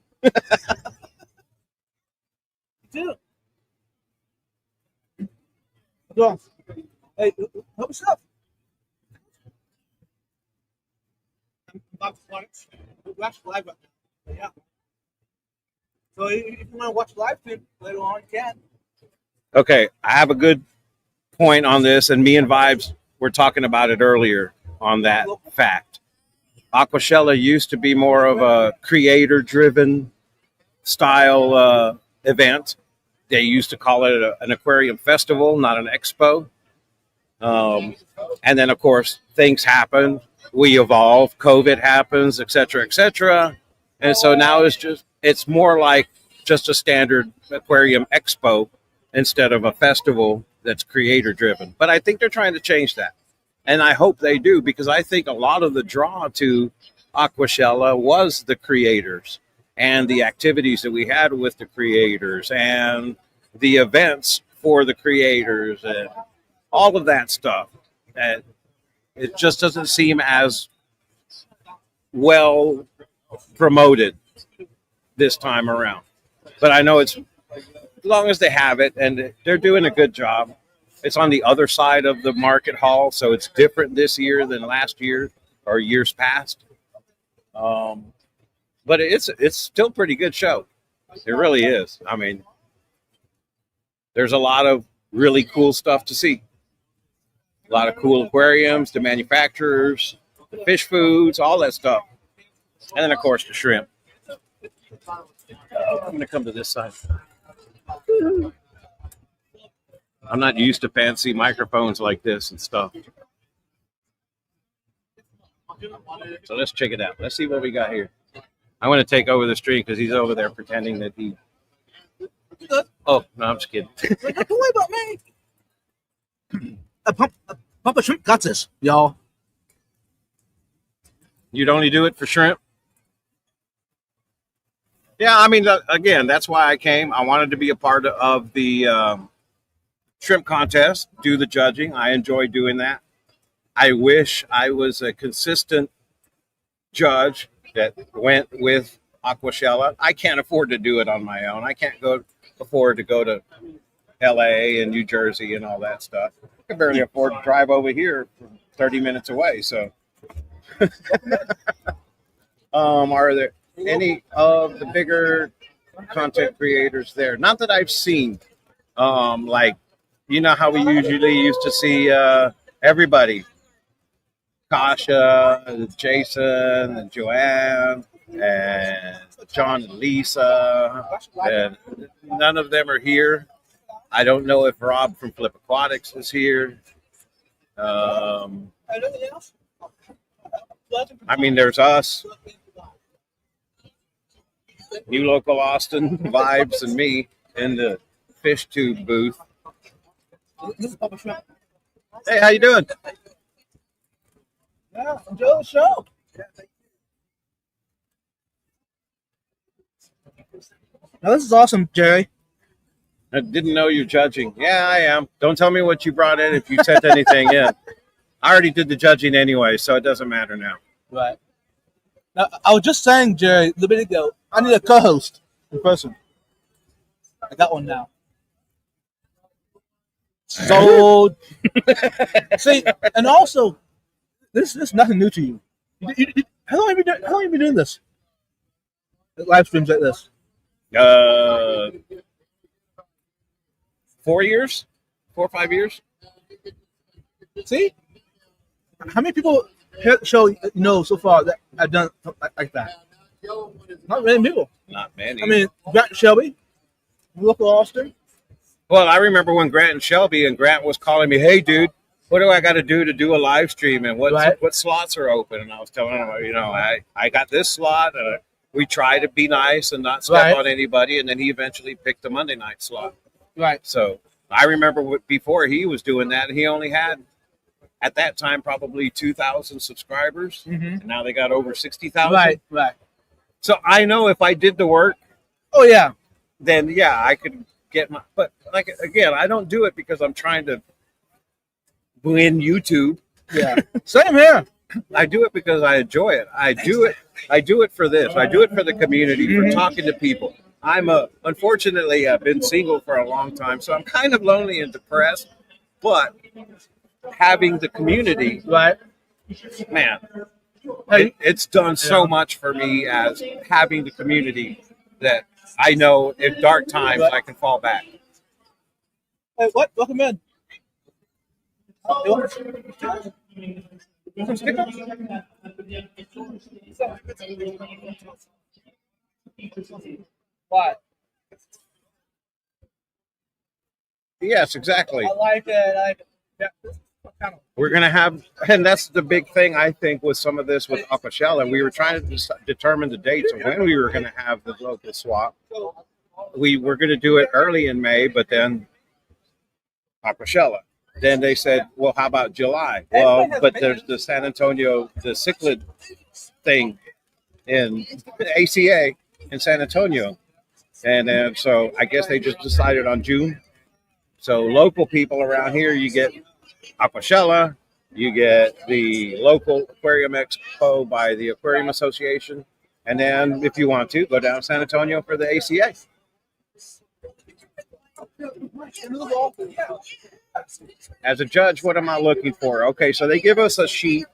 Dude. Go. Hey, help yourself. I'm about to watch live right now. Yeah. So if you want to watch live stream later on, you can. Okay, I have a good point on this, and me and Vibes were talking about it earlier on that fact. Aquashella used to be more of a creator-driven style event. They used to call it an aquarium festival, not an expo. And then, of course, things happen. We evolve. COVID happens, et cetera, et cetera. And so now it's more like just a standard aquarium expo instead of a festival that's creator driven. But I think they're trying to change that. And I hope they do, because I think a lot of the draw to Aquashella was the creators and the activities that we had with the creators and the events for the creators and all of that stuff. And it just doesn't seem as well promoted this time around. But I know it's, as long as they have it, and they're doing a good job. It's on the other side of the market hall, so it's different this year than last year or years past. But it's still a pretty good show. It really is. I mean, there's a lot of really cool stuff to see. A lot of cool aquariums, the manufacturers, the fish foods, all that stuff. And then, of course, the shrimp. I'm going to come to this side. I'm not used to fancy microphones like this and stuff. So let's check it out. Let's see what we got here. I want to take over the stream because he's over there pretending that he... Oh, no, I'm just kidding. Don't worry about me. A pump of shrimp got this, y'all. You'd only do it for shrimp? Yeah, I mean, again, that's why I came. I wanted to be a part of the shrimp contest, do the judging. I enjoy doing that. I wish I was a consistent judge that went with Aquashella. I can't afford to do it on my own. I can't afford to go to LA and New Jersey and all that stuff. I can barely afford to drive over here from 30 minutes away. So, are there any of the bigger content creators there? Not that I've seen. Like, you know how we usually used to see everybody. Kasha, and Jason, and Joanne, and John and Lisa, and none of them are here. I don't know if Rob from Flip Aquatics is here. I mean, there's us, New Local Austin, Vibes, and me in the fish tube booth. Hey, how you doing? Yeah, enjoy the show. Now this is awesome, Jerry. I didn't know you're judging. Yeah, I am. Don't tell me what you brought in if you sent anything in. I already did the judging anyway, so it doesn't matter now. Right. Now, I was just saying, Jerry, a little bit ago, I need a co-host in person. I got one now. So, see, and also, this is nothing new to you. How long have you been doing this? Live streams like this? 4 years? 4 or 5 years? See? How many people here at the show so far that I've done something like that? Not many people. Not many. I mean, Grant Shelby, local Austin. Well, I remember when Grant and Shelby, and Grant was calling me, hey, dude, what do I got to do a live stream, and what slots are open? And I was telling him, I got this slot. We try to be nice and not step on anybody, and then he eventually picked the Monday night slot. Right. So I remember before he was doing that, and he only had, at that time, probably 2,000 subscribers, and now they got over 60,000. Right. So I know if I did the work, then I could get my. But like again, I don't do it because I'm trying to win YouTube. Yeah, same here. I do it because I enjoy it. I do it for this. I do it for the community, for talking to people. Unfortunately, I've been single for a long time, so I'm kind of lonely and depressed. But having the community, man, it's done so much for me as having the community that I know in dark times I can fall back. Hey, what? Welcome in. Some stickers? What? Yes, exactly. I like it. Yeah. we're going to have, and that's the big thing, I think, with some of this with Aquashella. We were trying to determine the dates of when we were going to have the local swap. We were going to do it early in May, but then Aquashella. Then they said, well, how about July? Well, but there's the San Antonio, the cichlid thing in ACA in San Antonio. And then, so I guess they just decided on June. So local people around here, you get Aquashella, you get the local Aquarium Expo by the Aquarium Association. And then if you want to, go down to San Antonio for the ACA. As a judge, what am I looking for? Okay, so they give us a sheet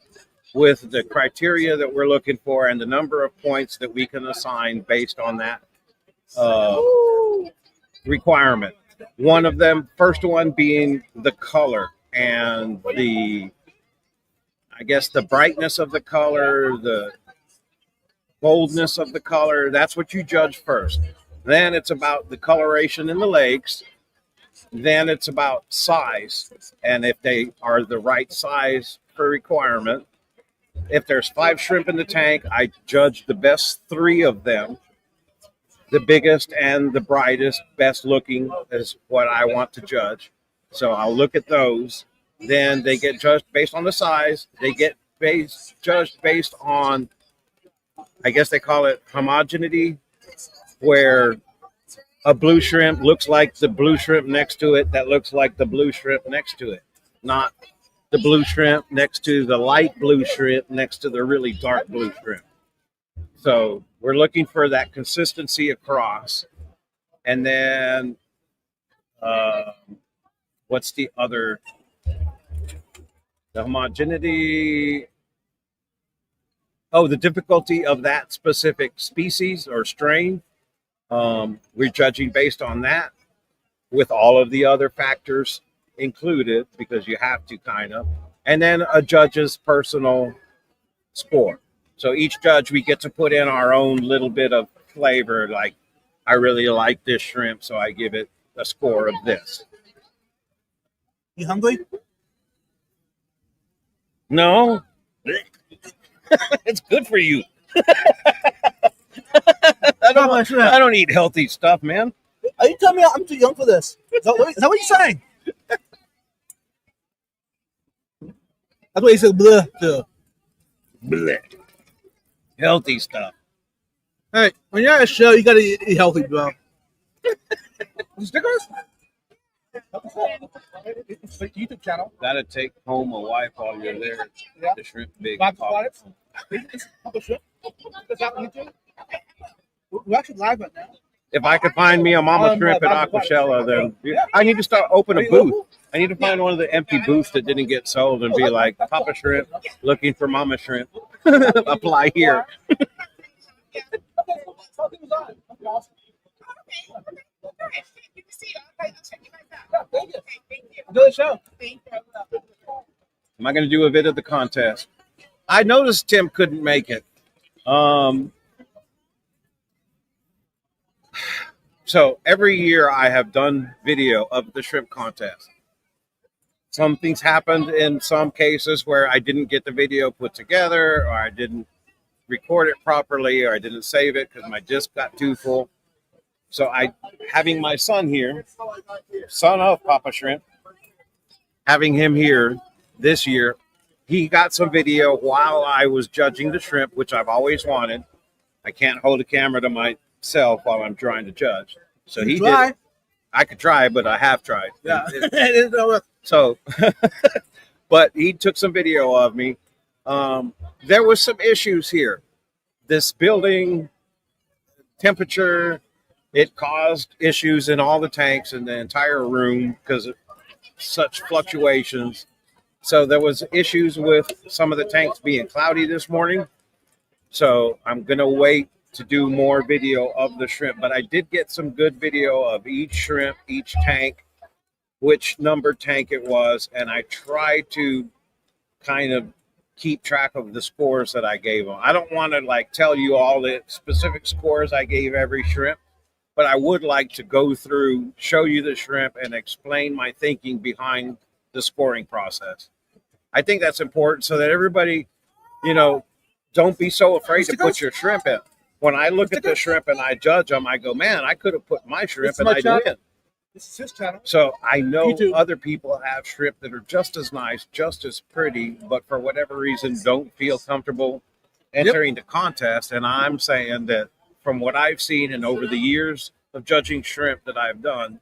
with the criteria that we're looking for and the number of points that we can assign based on that requirement. One of them, first one being the color and the, I guess, the brightness of the color, the boldness of the color. That's what you judge first. Then it's about the coloration in the legs. Then it's about size, and if they are the right size for requirement. If there's 5 shrimp in the tank, I judge the best 3 of them. The biggest and the brightest, best looking is what I want to judge. So I'll look at those. Then they get judged based on the size. They get judged based on, I guess they call it homogeneity, where a blue shrimp looks like the blue shrimp next to it that looks like the blue shrimp next to it, not the blue shrimp next to the light blue shrimp next to the really dark blue shrimp. So we're looking for that consistency across. And then what's the other? The homogeneity. Oh, the difficulty of that specific species or strain. We're judging based on that with all of the other factors included, because you have to kind of, and then a judge's personal score. So each judge, we get to put in our own little bit of flavor. Like, I really like this shrimp, so I give it a score of this. You hungry? No. It's good for you. I don't eat healthy stuff, man. Are you telling me I'm too young for this? Is that what you're saying? That's what he said. Bleh. Too. Bleh. Healthy stuff. Hey, when you're at a show, you gotta eat healthy, bro. Stickers? YouTube channel. Gotta take home a wife while you're there. Yeah. The shrimp big. We're actually live right now. If I could find me a mama shrimp at Aquashella, then I need to start open a booth. I need to find one of the empty booths that didn't get sold and be like, Papa Shrimp, looking for mama shrimp. Apply here. Am I going to do a bit of the contest? I noticed Tim couldn't make it. So every year I have done video of the shrimp contest. Some things happened in some cases where I didn't get the video put together, or I didn't record it properly, or I didn't save it because my disc got too full. So having my son here, son of Papa Shrimp, having him here this year, he got some video while I was judging the shrimp, which I've always wanted. I can't hold a camera to myself while I'm trying to judge. So he did. I could try, but I have tried. Yeah. So, but he took some video of me. There was some issues here. This building, temperature, it caused issues in all the tanks in the entire room because of such fluctuations. So there was issues with some of the tanks being cloudy this morning. So I'm going to wait to do more video of the shrimp, but I did get some good video of each shrimp, each tank, which number tank it was, and I tried to kind of keep track of the scores that I gave them. I don't want to like tell you all the specific scores I gave every shrimp, but I would like to go through, show you the shrimp, and explain my thinking behind the scoring process. I think that's important so that everybody, don't be so afraid to put your shrimp in. When I look at the shrimp and I judge them, I go, man, I could have put my shrimp and I'd win. This is his channel. So I know YouTube. other people have shrimp that are just as nice, just as pretty, but for whatever reason don't feel comfortable entering the contest. And I'm saying that from what I've seen and over the years of judging shrimp that I've done,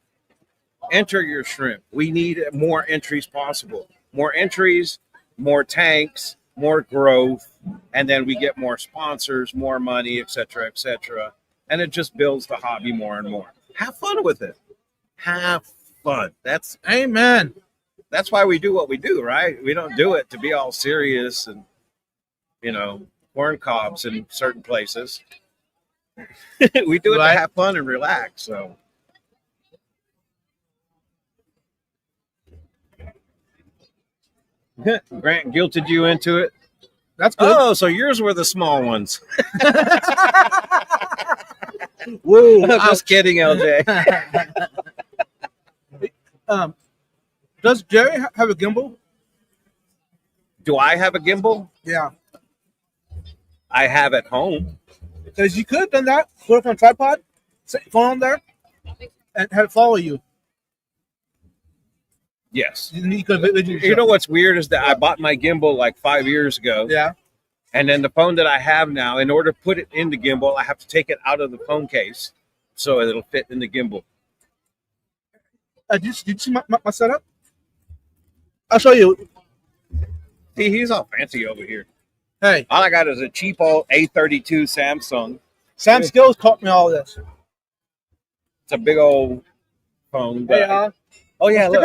enter your shrimp. We need more entries possible. More entries, more tanks, more growth, and then we get more sponsors, more money, et cetera, and it just builds the hobby more and more. Have fun with it. Have fun. That's Amen. That's why we do what we do, right? We don't do it to be all serious and corn cobs in certain places. We do it to have fun and relax. So Grant guilted you into it. That's good. Oh, so yours were the small ones. Whoa. Just kidding, LJ. Does Jerry have a gimbal? Do I have a gimbal? Yeah. I have at home. Because you could have done that. Put it on a tripod, set your phone on there, and have it follow you. Yes. You know what's weird is that I bought my gimbal like 5 years ago. Yeah. And then the phone that I have now, in order to put it in the gimbal, I have to take it out of the phone case so it'll fit in the gimbal. Did you see my setup? I'll show you. See, he's all fancy over here. Hey. All I got is a cheap old A32 Samsung. Sam Skills taught me all this. It's a big old phone. Hey, oh, yeah, look.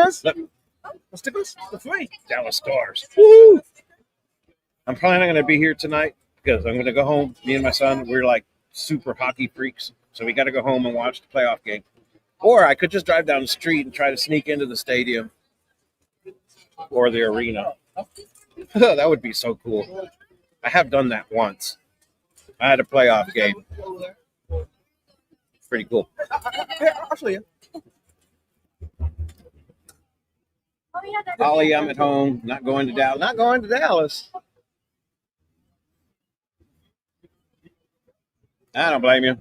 The stickers? They're free. Dallas Stars. Woo! I'm probably not going to be here tonight because I'm going to go home. Me and my son, we're like super hockey freaks. So we got to go home and watch the playoff game. Or I could just drive down the street and try to sneak into the stadium or the arena. That would be so cool. I have done that once. I had a playoff game. Pretty cool. Yeah, I'll show you. Ollie, I'm at home. Not going to Dallas. Not going to Dallas. I don't blame you.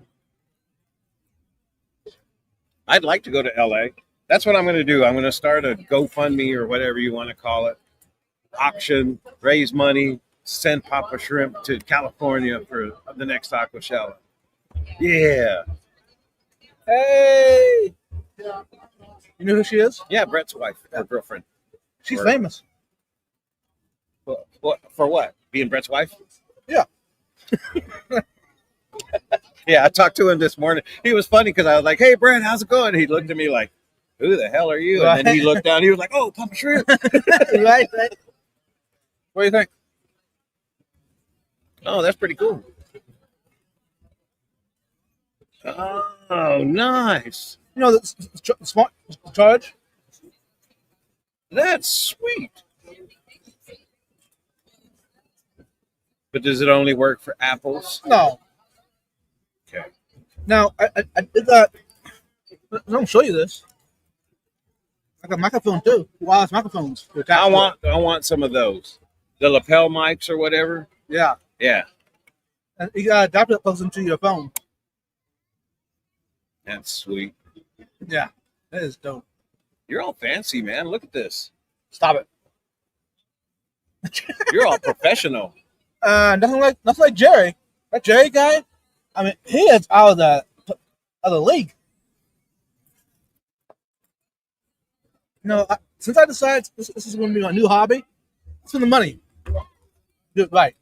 I'd like to go to LA. That's what I'm going to do. I'm going to start a GoFundMe or whatever you want to call it. Auction, raise money, send Papa Shrimp to California for the next Aquashella. Yeah. Hey. You know who she is? Yeah, Brett's wife or girlfriend. She's famous. What for what? Being Brett's wife? Yeah. Yeah, I talked to him this morning. He was funny because I was like, "Hey, Brett, how's it going?" He looked at me like, "Who the hell are you?" And then he looked down. He was like, "Oh, Papa Shrimp." right. What do you think? Oh, that's pretty cool. Oh, nice. You know the smart charge? That's sweet. But does it only work for apples? No. Okay. Now, I did that. I don't show you this. I got microphone too. Wireless microphones. I want some of those. The lapel mics or whatever. Yeah. Yeah. And you got an adapter that plugs into your phone. That's sweet. Yeah. That is dope. You're all fancy, man. Look at this. Stop it. You're all professional. Nothing like Jerry. That Jerry guy, I mean, he is out of the league. You know, since I decided this is going to be my new hobby, spend the money. Do it right.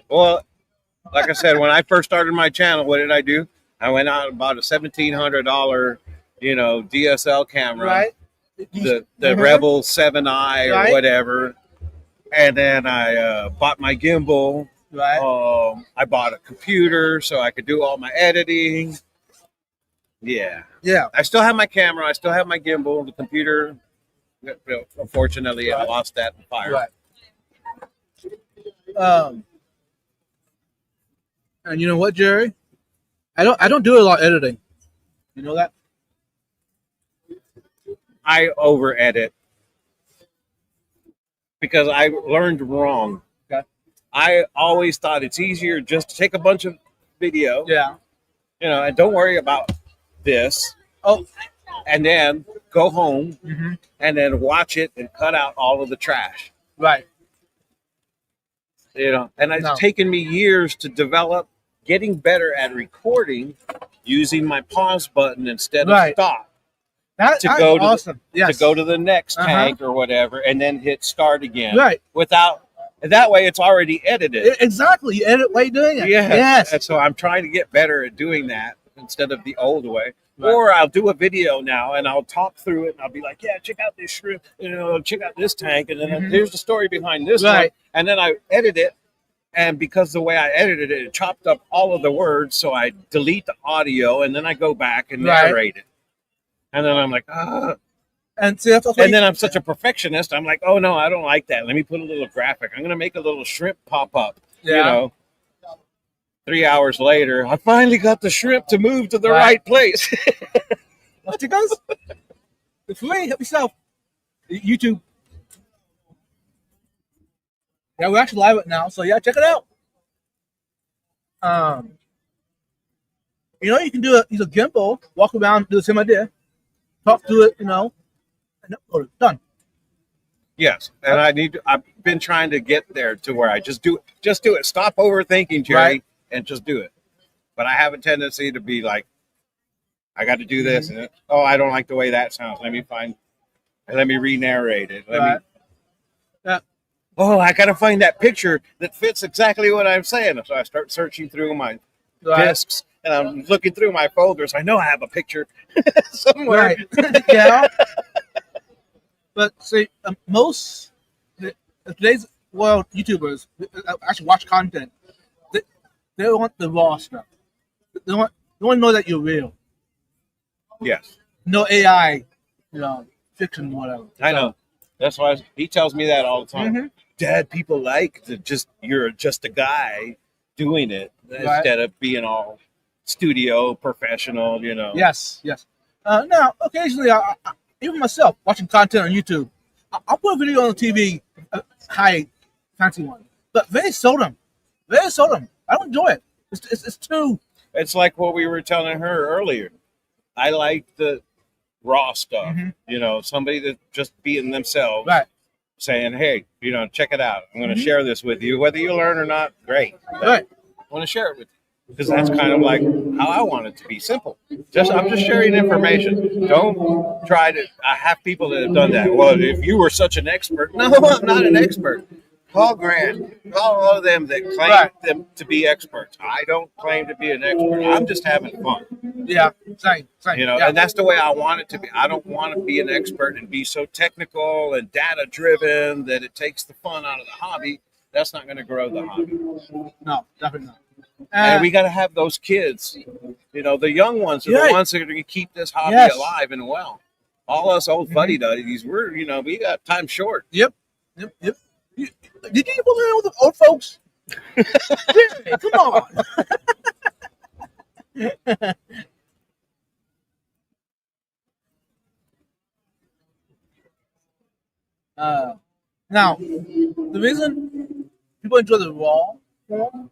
Well, like I said, when I first started my channel, what did I do? I went out and bought a $1,700, DSL camera, Right. the Rebel 7i or whatever, and then I bought my gimbal. Right. I bought a computer so I could do all my editing. Yeah. Yeah. I still have my camera. I still have my gimbal. The computer, unfortunately, I lost that in fire. Right. And you know what, Jerry? I don't do a lot of editing. You know that? I over edit because I learned wrong. Okay. I always thought it's easier just to take a bunch of video, Yeah. and don't worry about this, Oh. and then go home Mm-hmm. and then watch it and cut out all of the trash. Right. And it's No. taken me years to develop getting better at recording using my pause button instead of Right. stop That's go to the- awesome. Yes. to go to the next Uh-huh. tank or whatever and then hit start again. Right. That way it's already edited. Exactly. You edit while you're doing it. Yeah. Yes. And so I'm trying to get better at doing that instead of the old way. Right. Or I'll do a video now and I'll talk through it and I'll be like, yeah, check out this shrimp, check out this tank, and then Mhm. here's the story behind this Right. one. And then I edit it, and because the way I edited it, it chopped up all of the words, so I delete the audio and then I go back and Right. narrate it. And then I'm like, ah. And see, that's And then I'm such a perfectionist. I'm like, oh no, I don't like that. Let me put a little graphic. I'm gonna make a little shrimp pop up. Yeah. 3 hours later, I finally got the shrimp to move to the Right. right place. What you guys? It's free. Help yourself. YouTube. Yeah, we're actually live right now, so yeah, check it out. You can do use a gimbal, walk around, do the same idea, talk to it, and upload it. Done. Yes, and I've been trying to get there to where I just do it. Stop overthinking, Jerry, Right. and just do it. But I have a tendency to be like, I got to do this, and I don't like the way that sounds. Let me re-narrate it. Right. Yeah. I got to find that picture that fits exactly what I'm saying. So I start searching through my Right. discs, and I'm looking through my folders. I know I have a picture somewhere. Right. Yeah. But see, most today's world YouTubers actually watch content. They want the raw stuff. They want to know that you're real. Yes, No AI, fiction, whatever. I know. That's why he tells me that all the time. Mhm. Dad, people like you're just a guy doing it instead of being all studio professional. Yes. Now, occasionally, even myself, watching content on YouTube, I'll put a video on the TV, high fancy one, but very seldom. Very seldom. I don't enjoy it. It's too. It's like what we were telling her earlier. I like the raw stuff. Mhm. Somebody that just being themselves, Right. saying, "Hey, check it out. I'm going to share this with you, whether you learn or not. Great. But Right. I want to share it with you because that's kind of like how I want it to be simple. I'm just sharing information. Don't try to. I have people that have done that. Well, if you were such an expert, no, I'm not an expert. Call Grant. Call all of them that claim Right. them to be experts. I don't claim to be an expert. I'm just having fun. Yeah. Same. Yeah. And that's the way I want it to be. I don't want to be an expert and be so technical and data driven that it takes the fun out of the hobby. That's not going to grow the hobby. No, definitely not. And we got to have those kids. The young ones are Right. the ones that are going to keep this hobby Yes. alive and well. All us old fuddy duddies, we got time short. Yep. Did you put in with the old folks? Yeah, come on. Now, the reason people enjoy the raw form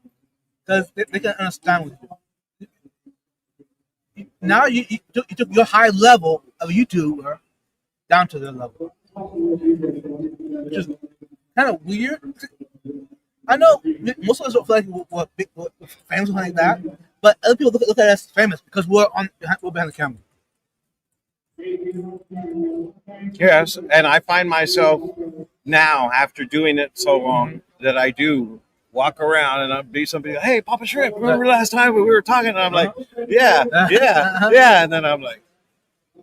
because they can understand with you. Now you took your high level of a YouTuber down to their level, which is kind of weird. I know most of us don't feel like we're famous or something like that, but other people look at us famous because we're behind the camera. Yes, and I find myself now, after doing it so long, that I do walk around and I'll be somebody, hey, Papa Shrimp, remember last time when we were talking? And I'm like, yeah. And then I'm like,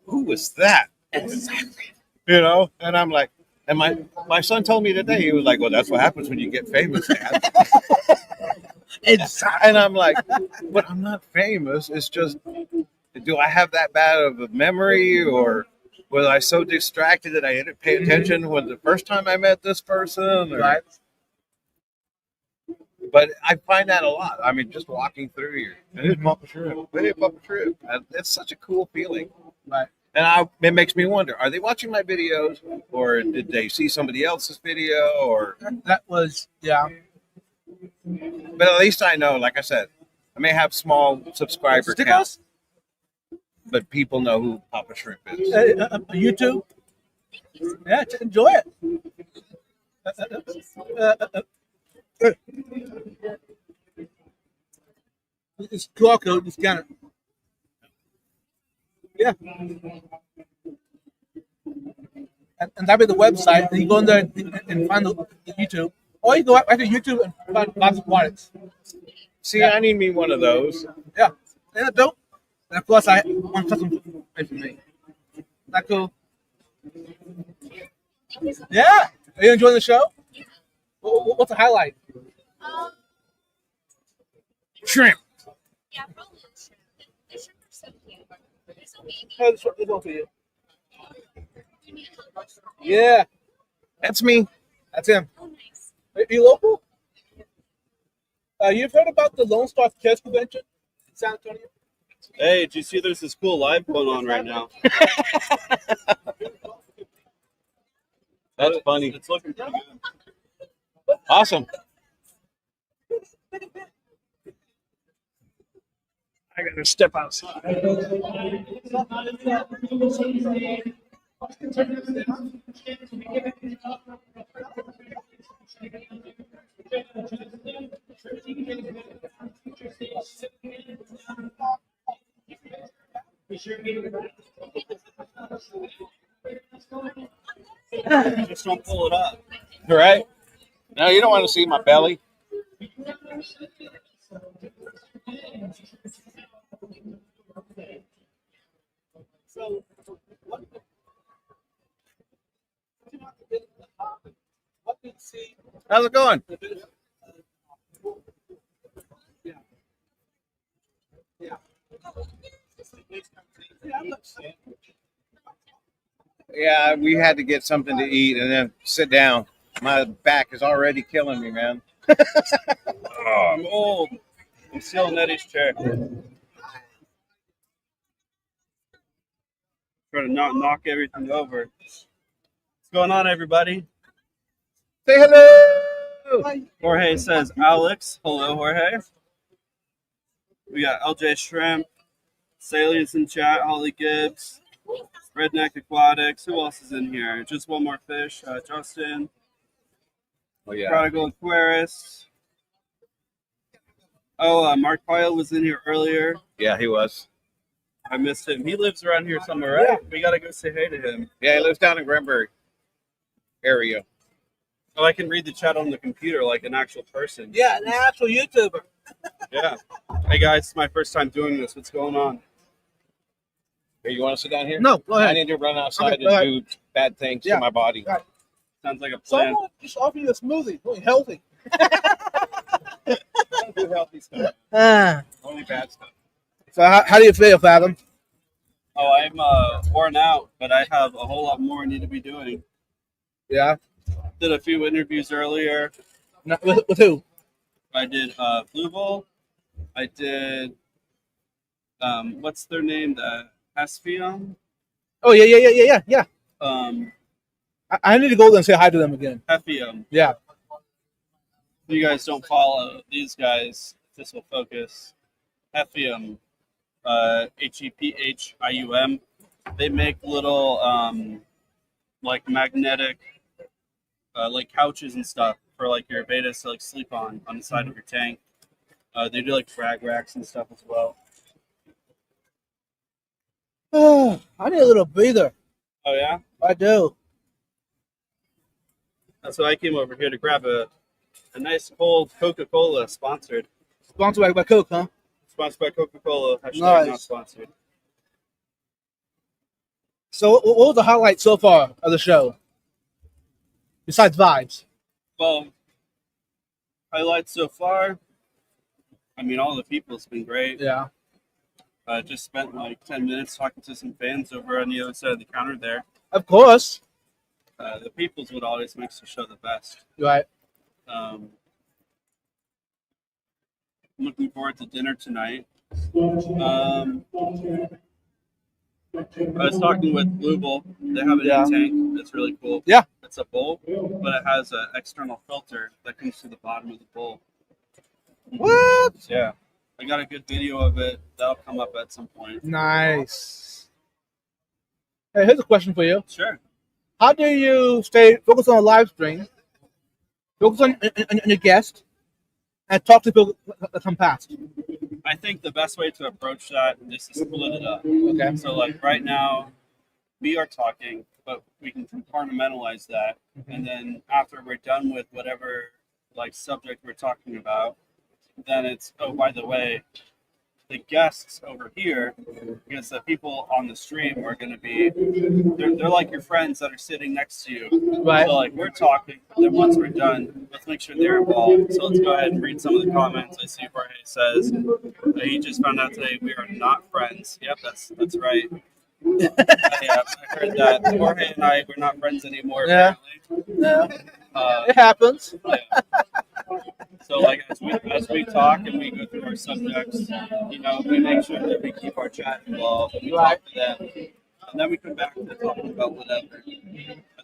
who was that? Exactly. And I'm like, and my son told me today, he was like, well, that's what happens when you get famous, Dad. Exactly. And I'm like, but I'm not famous. It's just, do I have that bad of a memory, or was I so distracted that I didn't pay attention when the first time I met this person? Right. But I find that a lot. I mean, just walking through here. Hey, Papa Shrimp. Hey, Papa Shrimp. And it's such a cool feeling. Right. And it makes me wonder: are they watching my videos, or did they see somebody else's video? Or, That was yeah. but at least I know. Like I said, I may have small subscriber count, Stickers? but people know who Papa Shrimp is. YouTube. Yeah, enjoy it. It's QR code. You scan it. Yeah. And that'll be the website. And you go in there and find the YouTube. Or you go right to YouTube and find lots of products. See, I need me one of those. Yeah. Isn't that dope? And of course, I want custom made for me. That cool? Yeah. Are you enjoying the show? What's the highlight? Shrimp. Yeah, probably the shrimp. The shrimp are so cute. They're so baby. Oh, this one for you. Yeah. That's me. That's him. Oh, nice. Are you local? You've heard about the Lone Star Kids Convention in San Antonio? Hey, did you see there's this cool live going on right now? That's funny. It's looking pretty good. Awesome. I gotta step outside. Just don't pull it up. All right. No, you don't want to see my belly. So, what did you see? How's it going? Yeah. Yeah. Yeah, we had to get something to eat and then sit down. My back is already killing me, man. Oh, I'm old. I'm still in Eddie's chair. Try to not knock everything over. What's going on, everybody? Say hello. Jorge says Alex. Hello, Jorge. We got LJ Shrimp, Salience in chat, Holly Gibbs, Redneck Aquatics. Who else is in here? Just one more fish. Justin, Oh yeah. Prodigal Aquarius. Oh, Mark Pyle was in here earlier. Yeah, he was. I missed him. He lives around here somewhere, right? We gotta go say hey to him. Yeah, he lives down in Granbury area. Oh, I can read the chat on the computer like an actual person. Yeah, an actual YouTuber. Yeah. Hey guys, it's my first time doing this. What's going on? Here, you want to sit down here? No, go I ahead. need to run outside Okay, go ahead. and do bad things Yeah. to my body. Right. Sounds like a plan. Someone just offer you a smoothie. Something healthy. Don't do healthy stuff. Only bad stuff. So how do you feel, Fathom? Oh, I'm worn out, but I have a whole lot more I need to be doing. Yeah. Did a few interviews earlier. With who? I did Blueball. I did what's their name? The Espion. Oh yeah. Um, I need to go there and say hi to them again. Epium. Yeah. If you guys don't follow these guys, this will focus. Epium, HEPHIUM. They make little like magnetic like couches and stuff for like your betas to like sleep on the side of your tank. They do like frag racks and stuff as well. I need a little breather. Oh yeah, I do. that's why I came over here to grab a nice cold Coca-Cola sponsored. Sponsored by Coke, huh? Sponsored by Coca-Cola. Hashtag Nice. not sponsored. So what was the highlight so far of the show? Besides vibes. Well, highlights so far. I mean, all the people's been great. Yeah. Just spent like 10 minutes talking to some fans over on the other side of the counter there. Of course. The people's what always makes the show the best. Right. I'm looking forward to dinner tonight. I was talking with Blue Bowl. They have an Yeah. tank that's really cool. Yeah. It's a bowl, but it has an external filter that comes to the bottom of the bowl. What? Yeah. I got a good video of it. That'll come up at some point. Nice. Hey, here's a question for you. Sure. How do you stay focused on a live stream, focus on your guest, and talk to people that come past? I think the best way to approach that is to split it up. Okay. So, like right now, we are talking, but we can compartmentalize that, and then after we're done with whatever like subject we're talking about, then it's by the way, the guests over here, because the people on the stream are going to be they're like your friends that are sitting next to you. Right. So like we're talking, then once we're done, let's make sure they're involved. So let's go ahead and read some of the comments. I see Jorge says he just found out today we are not friends. Yep, that's right. Yeah, I heard that Jorge and I we're not friends anymore. Yeah. Apparently. It happens. Yeah. So like as we talk and we go through our subjects, we make sure that we keep our chat involved and we talk to them, and then we come back to talking about whatever. I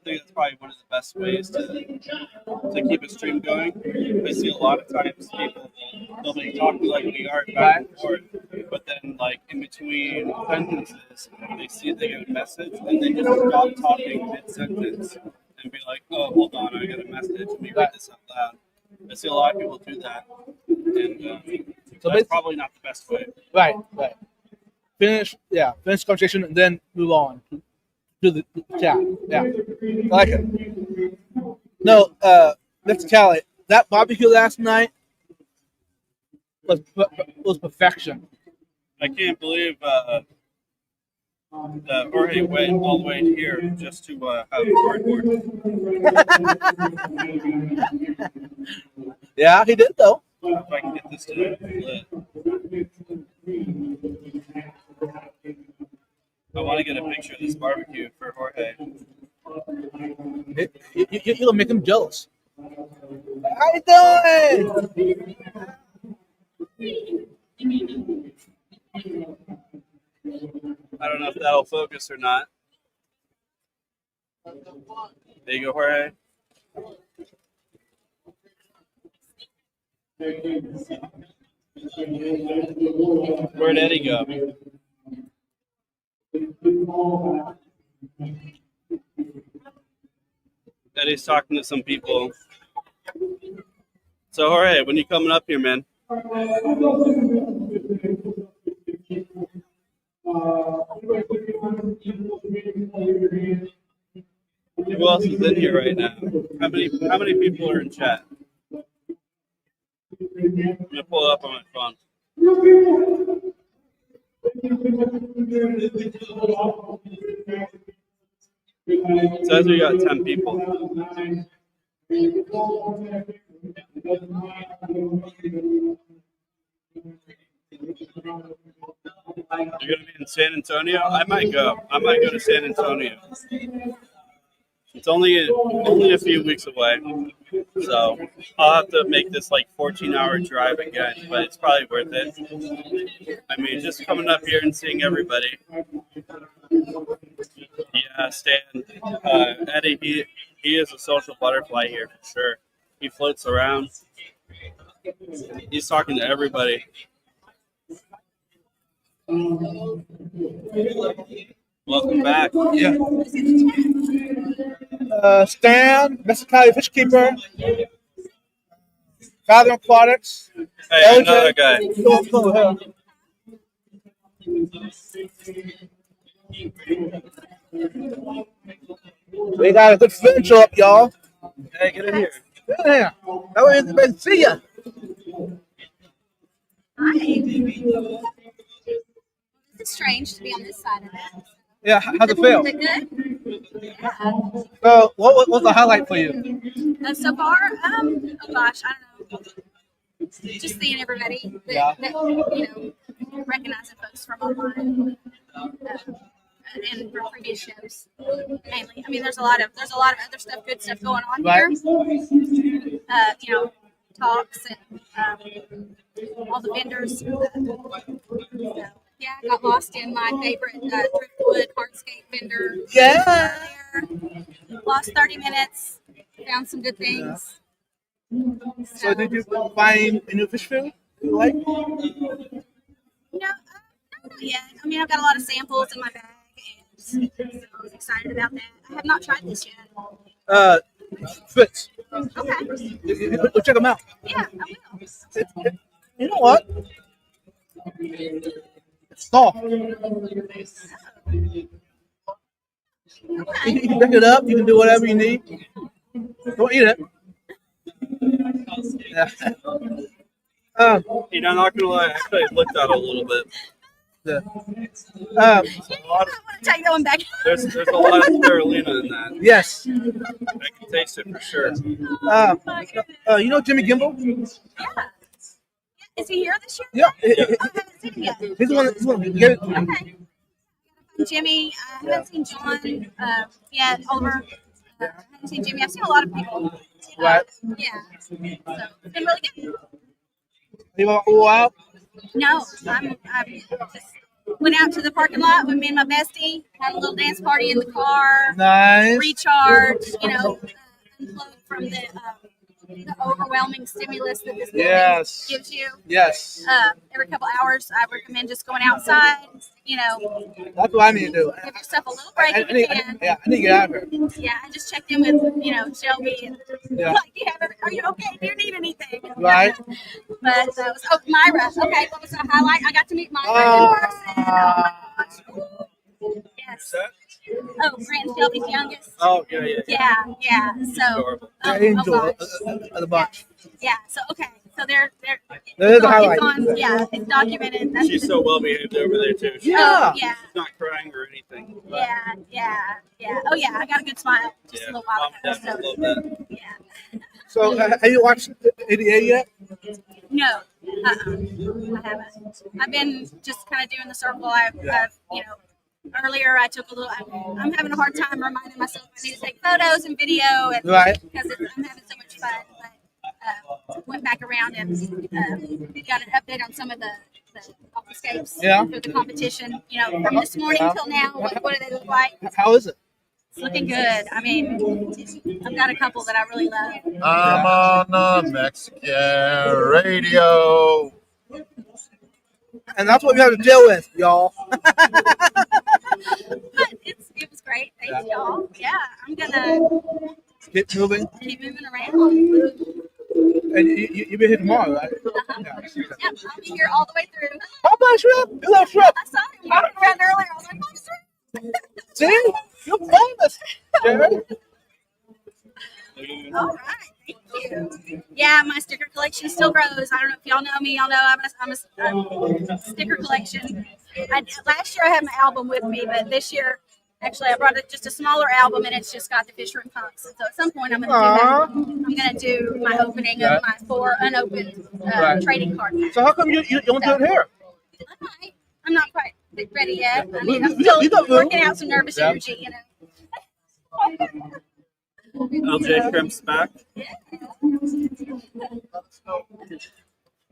think that's probably one of the best ways to keep a stream going. I see a lot of times people they'll be talking like we are back and forth, but then like in between sentences they get a message and they just stop talking mid sentence and be like, oh hold on, I got a message. Let me read this out loud. I see a lot of people do that, and so that's probably not the best way. Right. Finish conversation and then move on to the chat. Yeah, I like it. No, Mr. Callie, that barbecue last night was perfection. I can't believe that Jorge went all the way here just to have cardboard. Yeah, he did though. If I can get this to lit. I want to get a picture of this barbecue for Jorge. You'll make him jealous. How you doing? I don't know if that'll focus or not. There you go, Jorge. Where'd Eddie go? Eddie's talking to some people. So Jorge, when you coming up here, man? Who else is in here right now? How many people are in chat? I'm gonna pull it up on my phone. It says we got 10 people. You're gonna be in San Antonio? I might go to San Antonio. It's only a few weeks away, so I'll have to make this like 14-hour drive again, but it's probably worth it. I mean, just coming up here and seeing everybody. Yeah, Stan, Eddie, he is a social butterfly here for sure. He floats around. He's talking to everybody. Welcome back. Yeah. Stan, Mr. Cali Fish Keeper, Fathom Aquatics. Hey, another guy. We got a good friendship up, y'all. Hey, get in here. Get in here. That way everybody can see ya. Hi. It's strange to be on this side of it. Yeah, how's it feel? Is it good? Yeah. So, what was the highlight for you? So far, oh gosh, I don't know. Just seeing everybody that recognizing folks from online and from previous shows mainly. I mean, there's a lot of other stuff, good stuff going on here. Talks and all the vendors. Yeah, I got lost in my favorite driftwood hardscape vendor. Yeah. There. Lost 30 minutes. Found some good things. So did you find a new fish food you like? No, not yet. I mean, I've got a lot of samples in my bag, and so I was excited about that. I have not tried this yet. Fritz. Okay. You check them out. Yeah, I will. You know what? It's soft. Okay. You can pick it up. You can do whatever you need. Don't eat it. Yeah. You know, not gonna lie, I actually looked at it a little bit. Yeah. I want to take that one back. There's a lot of spirulina in that. Yes. I can taste it for sure. You know Jimmy Gimbel? Yeah. Is he here this year? Yeah. I haven't seen him yet. He's the one. He's the one. Get it. Okay. Jimmy, I haven't seen John yet. Oliver, I haven't seen Jimmy. I've seen a lot of people. Right. Yeah. So it's been really good. You want to go out? No, I just went out to the parking lot with me and my bestie, had a little dance party in the car, Nice. recharged, unplug from the overwhelming stimulus that this building Yes. gives you. Yes. Every couple hours, I recommend just going outside, That's what I need to do. give yourself a little break if you can. I need to get out of here. Yeah, I just checked in with, Shelby and Yeah. like, are you okay? Do you need anything? Right. But that was Myra. Okay, what was the highlight? I got to meet Myra in person. Oh my gosh. Yes. Oh, Grant and Shelby's youngest. Oh, yeah. Yeah. So Adorable. The angel gosh. of the bunch. Yeah. So okay. So they're There's the it's highlight. on, yeah, it's documented. That's She's so well behaved over there too. She's Yeah. yeah. not crying or anything. Yeah. Oh yeah, I got a good smile just a Yeah, little while mom and ago. dad So, love that. yeah. So have you watched 88 yet? No, I haven't. I've been just kind of doing the circle. I've earlier I took a little. I'm having a hard time reminding myself I need to take photos and video, and Right. because I'm having so much fun. But went back around and got an update on some of the aquascapes for the competition. From this morning till now, what do they look like? How is it? It's looking good. I mean, I've got a couple that I really love. I'm on the Mexican radio. And that's what we have to deal with, y'all. But it was great. Thanks, y'all. Yeah, I'm gonna Keep moving. keep moving around. And you'll be here tomorrow, right? Uh-huh. Yeah. Yep, I'll be here all the way through. How about shrimp? You love shrimp. I saw him walking around earlier. I was like, oh, See? You're famous, Jared. all right, thank you. Yeah, my sticker collection still grows. I don't know if y'all know me. Y'all know I'm a sticker collection. Last year I had my album with me, but this year, actually, I brought just a smaller album, and it's just got the fish room punks. So at some point, I'm going to do that. I'm going to do my opening of my 4 unopened trading card packs. So how come you don't do it here? I might. I'm not quite ready yet. I mean, I'm still working out some nervous energy, LJ Shrimp's back.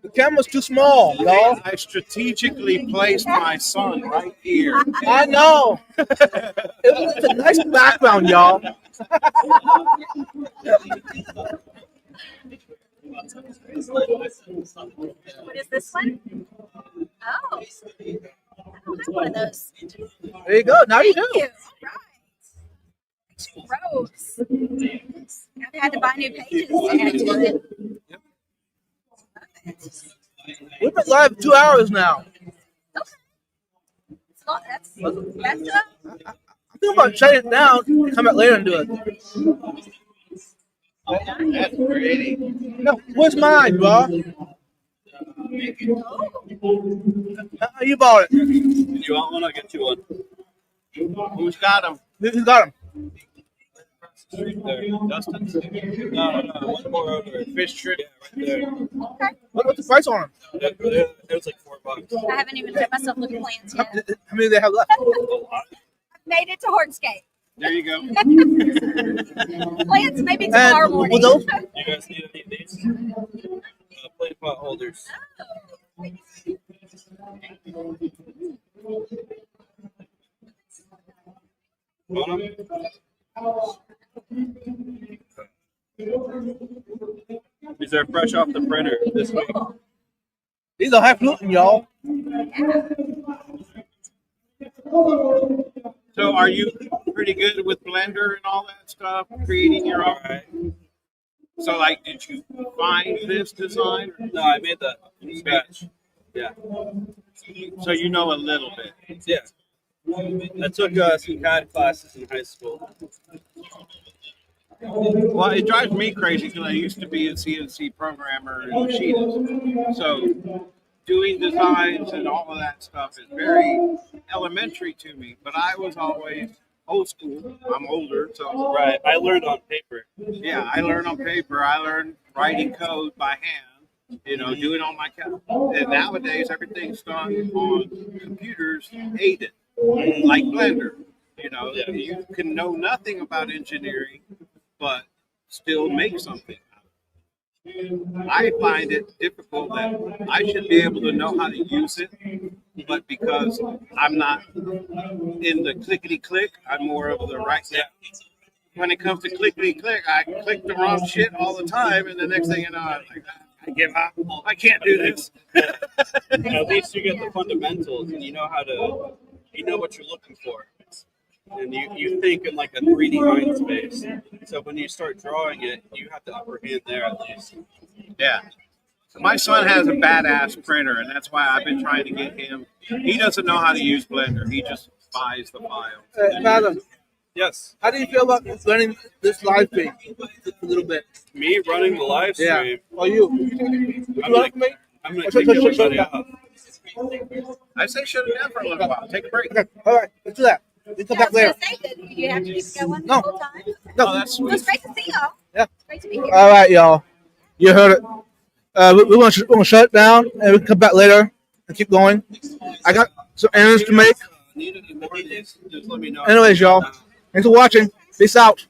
The camera's too small, y'all. I strategically placed my son right here. I know. It's a nice background, y'all. What is this one? Oh, I don't have one of those. There you go. Now you do. Thank you. All right. Gross. I've had to buy new pages to add to it. We've been live 2 hours now. That's I'm thinking about shutting it down. Come back later and do it. That's pretty. No, where's mine, bro? You bought it. You want one? I'll get you one. Who's got them? Who got him? There. Dustin's? No, one more over there. Fish trip. Yeah, right there. What's the price on them? It was like $4. I haven't even let myself look at plans yet. How many do they have left? Made it to Hardscape. There you go. Plans maybe tomorrow morning. Will those, You guys need any of these? Plate pot holders. These are fresh off the printer this week. These are high gluten, y'all. So are you pretty good with Blender and all that stuff, creating your own? So like, did you find this design? No, I made that from scratch. Yeah. So you know a little bit. Yeah. I took some CAD classes in high school. Well, it drives me crazy because I used to be a CNC programmer and machinist. So doing designs and all of that stuff is very elementary to me. But I was always old school. I'm older, so Right. I learned on paper. yeah, I learned on paper. I learned writing code by hand. You know, doing all my and nowadays everything's done on computers aided, like Blender. You know, Yeah. you can know nothing about engineering, but still make something. I find it difficult that I should be able to know how to use it, but because I'm not in the clickety click, I'm more of the right. Yeah. When it comes to clickety click, I click the wrong shit all the time, and the next thing you know, I'm like, I give up. I can't do this. At least you get the fundamentals and you know what you're looking for. And you think in like a 3D mind space. So when you start drawing it, you have the upper hand there at least. Yeah. My son has a badass printer, and that's why I've been trying to get him. He doesn't know how to use Blender. He just buys the files. Madam, Yes. how do you feel about running this live feed just a little bit? Me running the live Yeah. stream. Oh, you? You I'm run like- for me? I'm gonna Shut- kick shut- shut- everybody shut- off. I say shut it down for a little while. Take a break. Okay, all right, let's do that. We come Yeah, I back was later. gonna say, did you have to keep going No. the whole time? No. Oh, that's Well, it's sweet. great to see y'all. Yeah. It's great to be here. All right, y'all. You heard it. We're gonna shut it down, and we can come back later and keep going. I got some errands to make. Need any more of these? Just let me know. Anyways, y'all, thanks for watching. Peace out.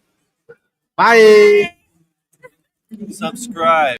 Bye. Subscribe.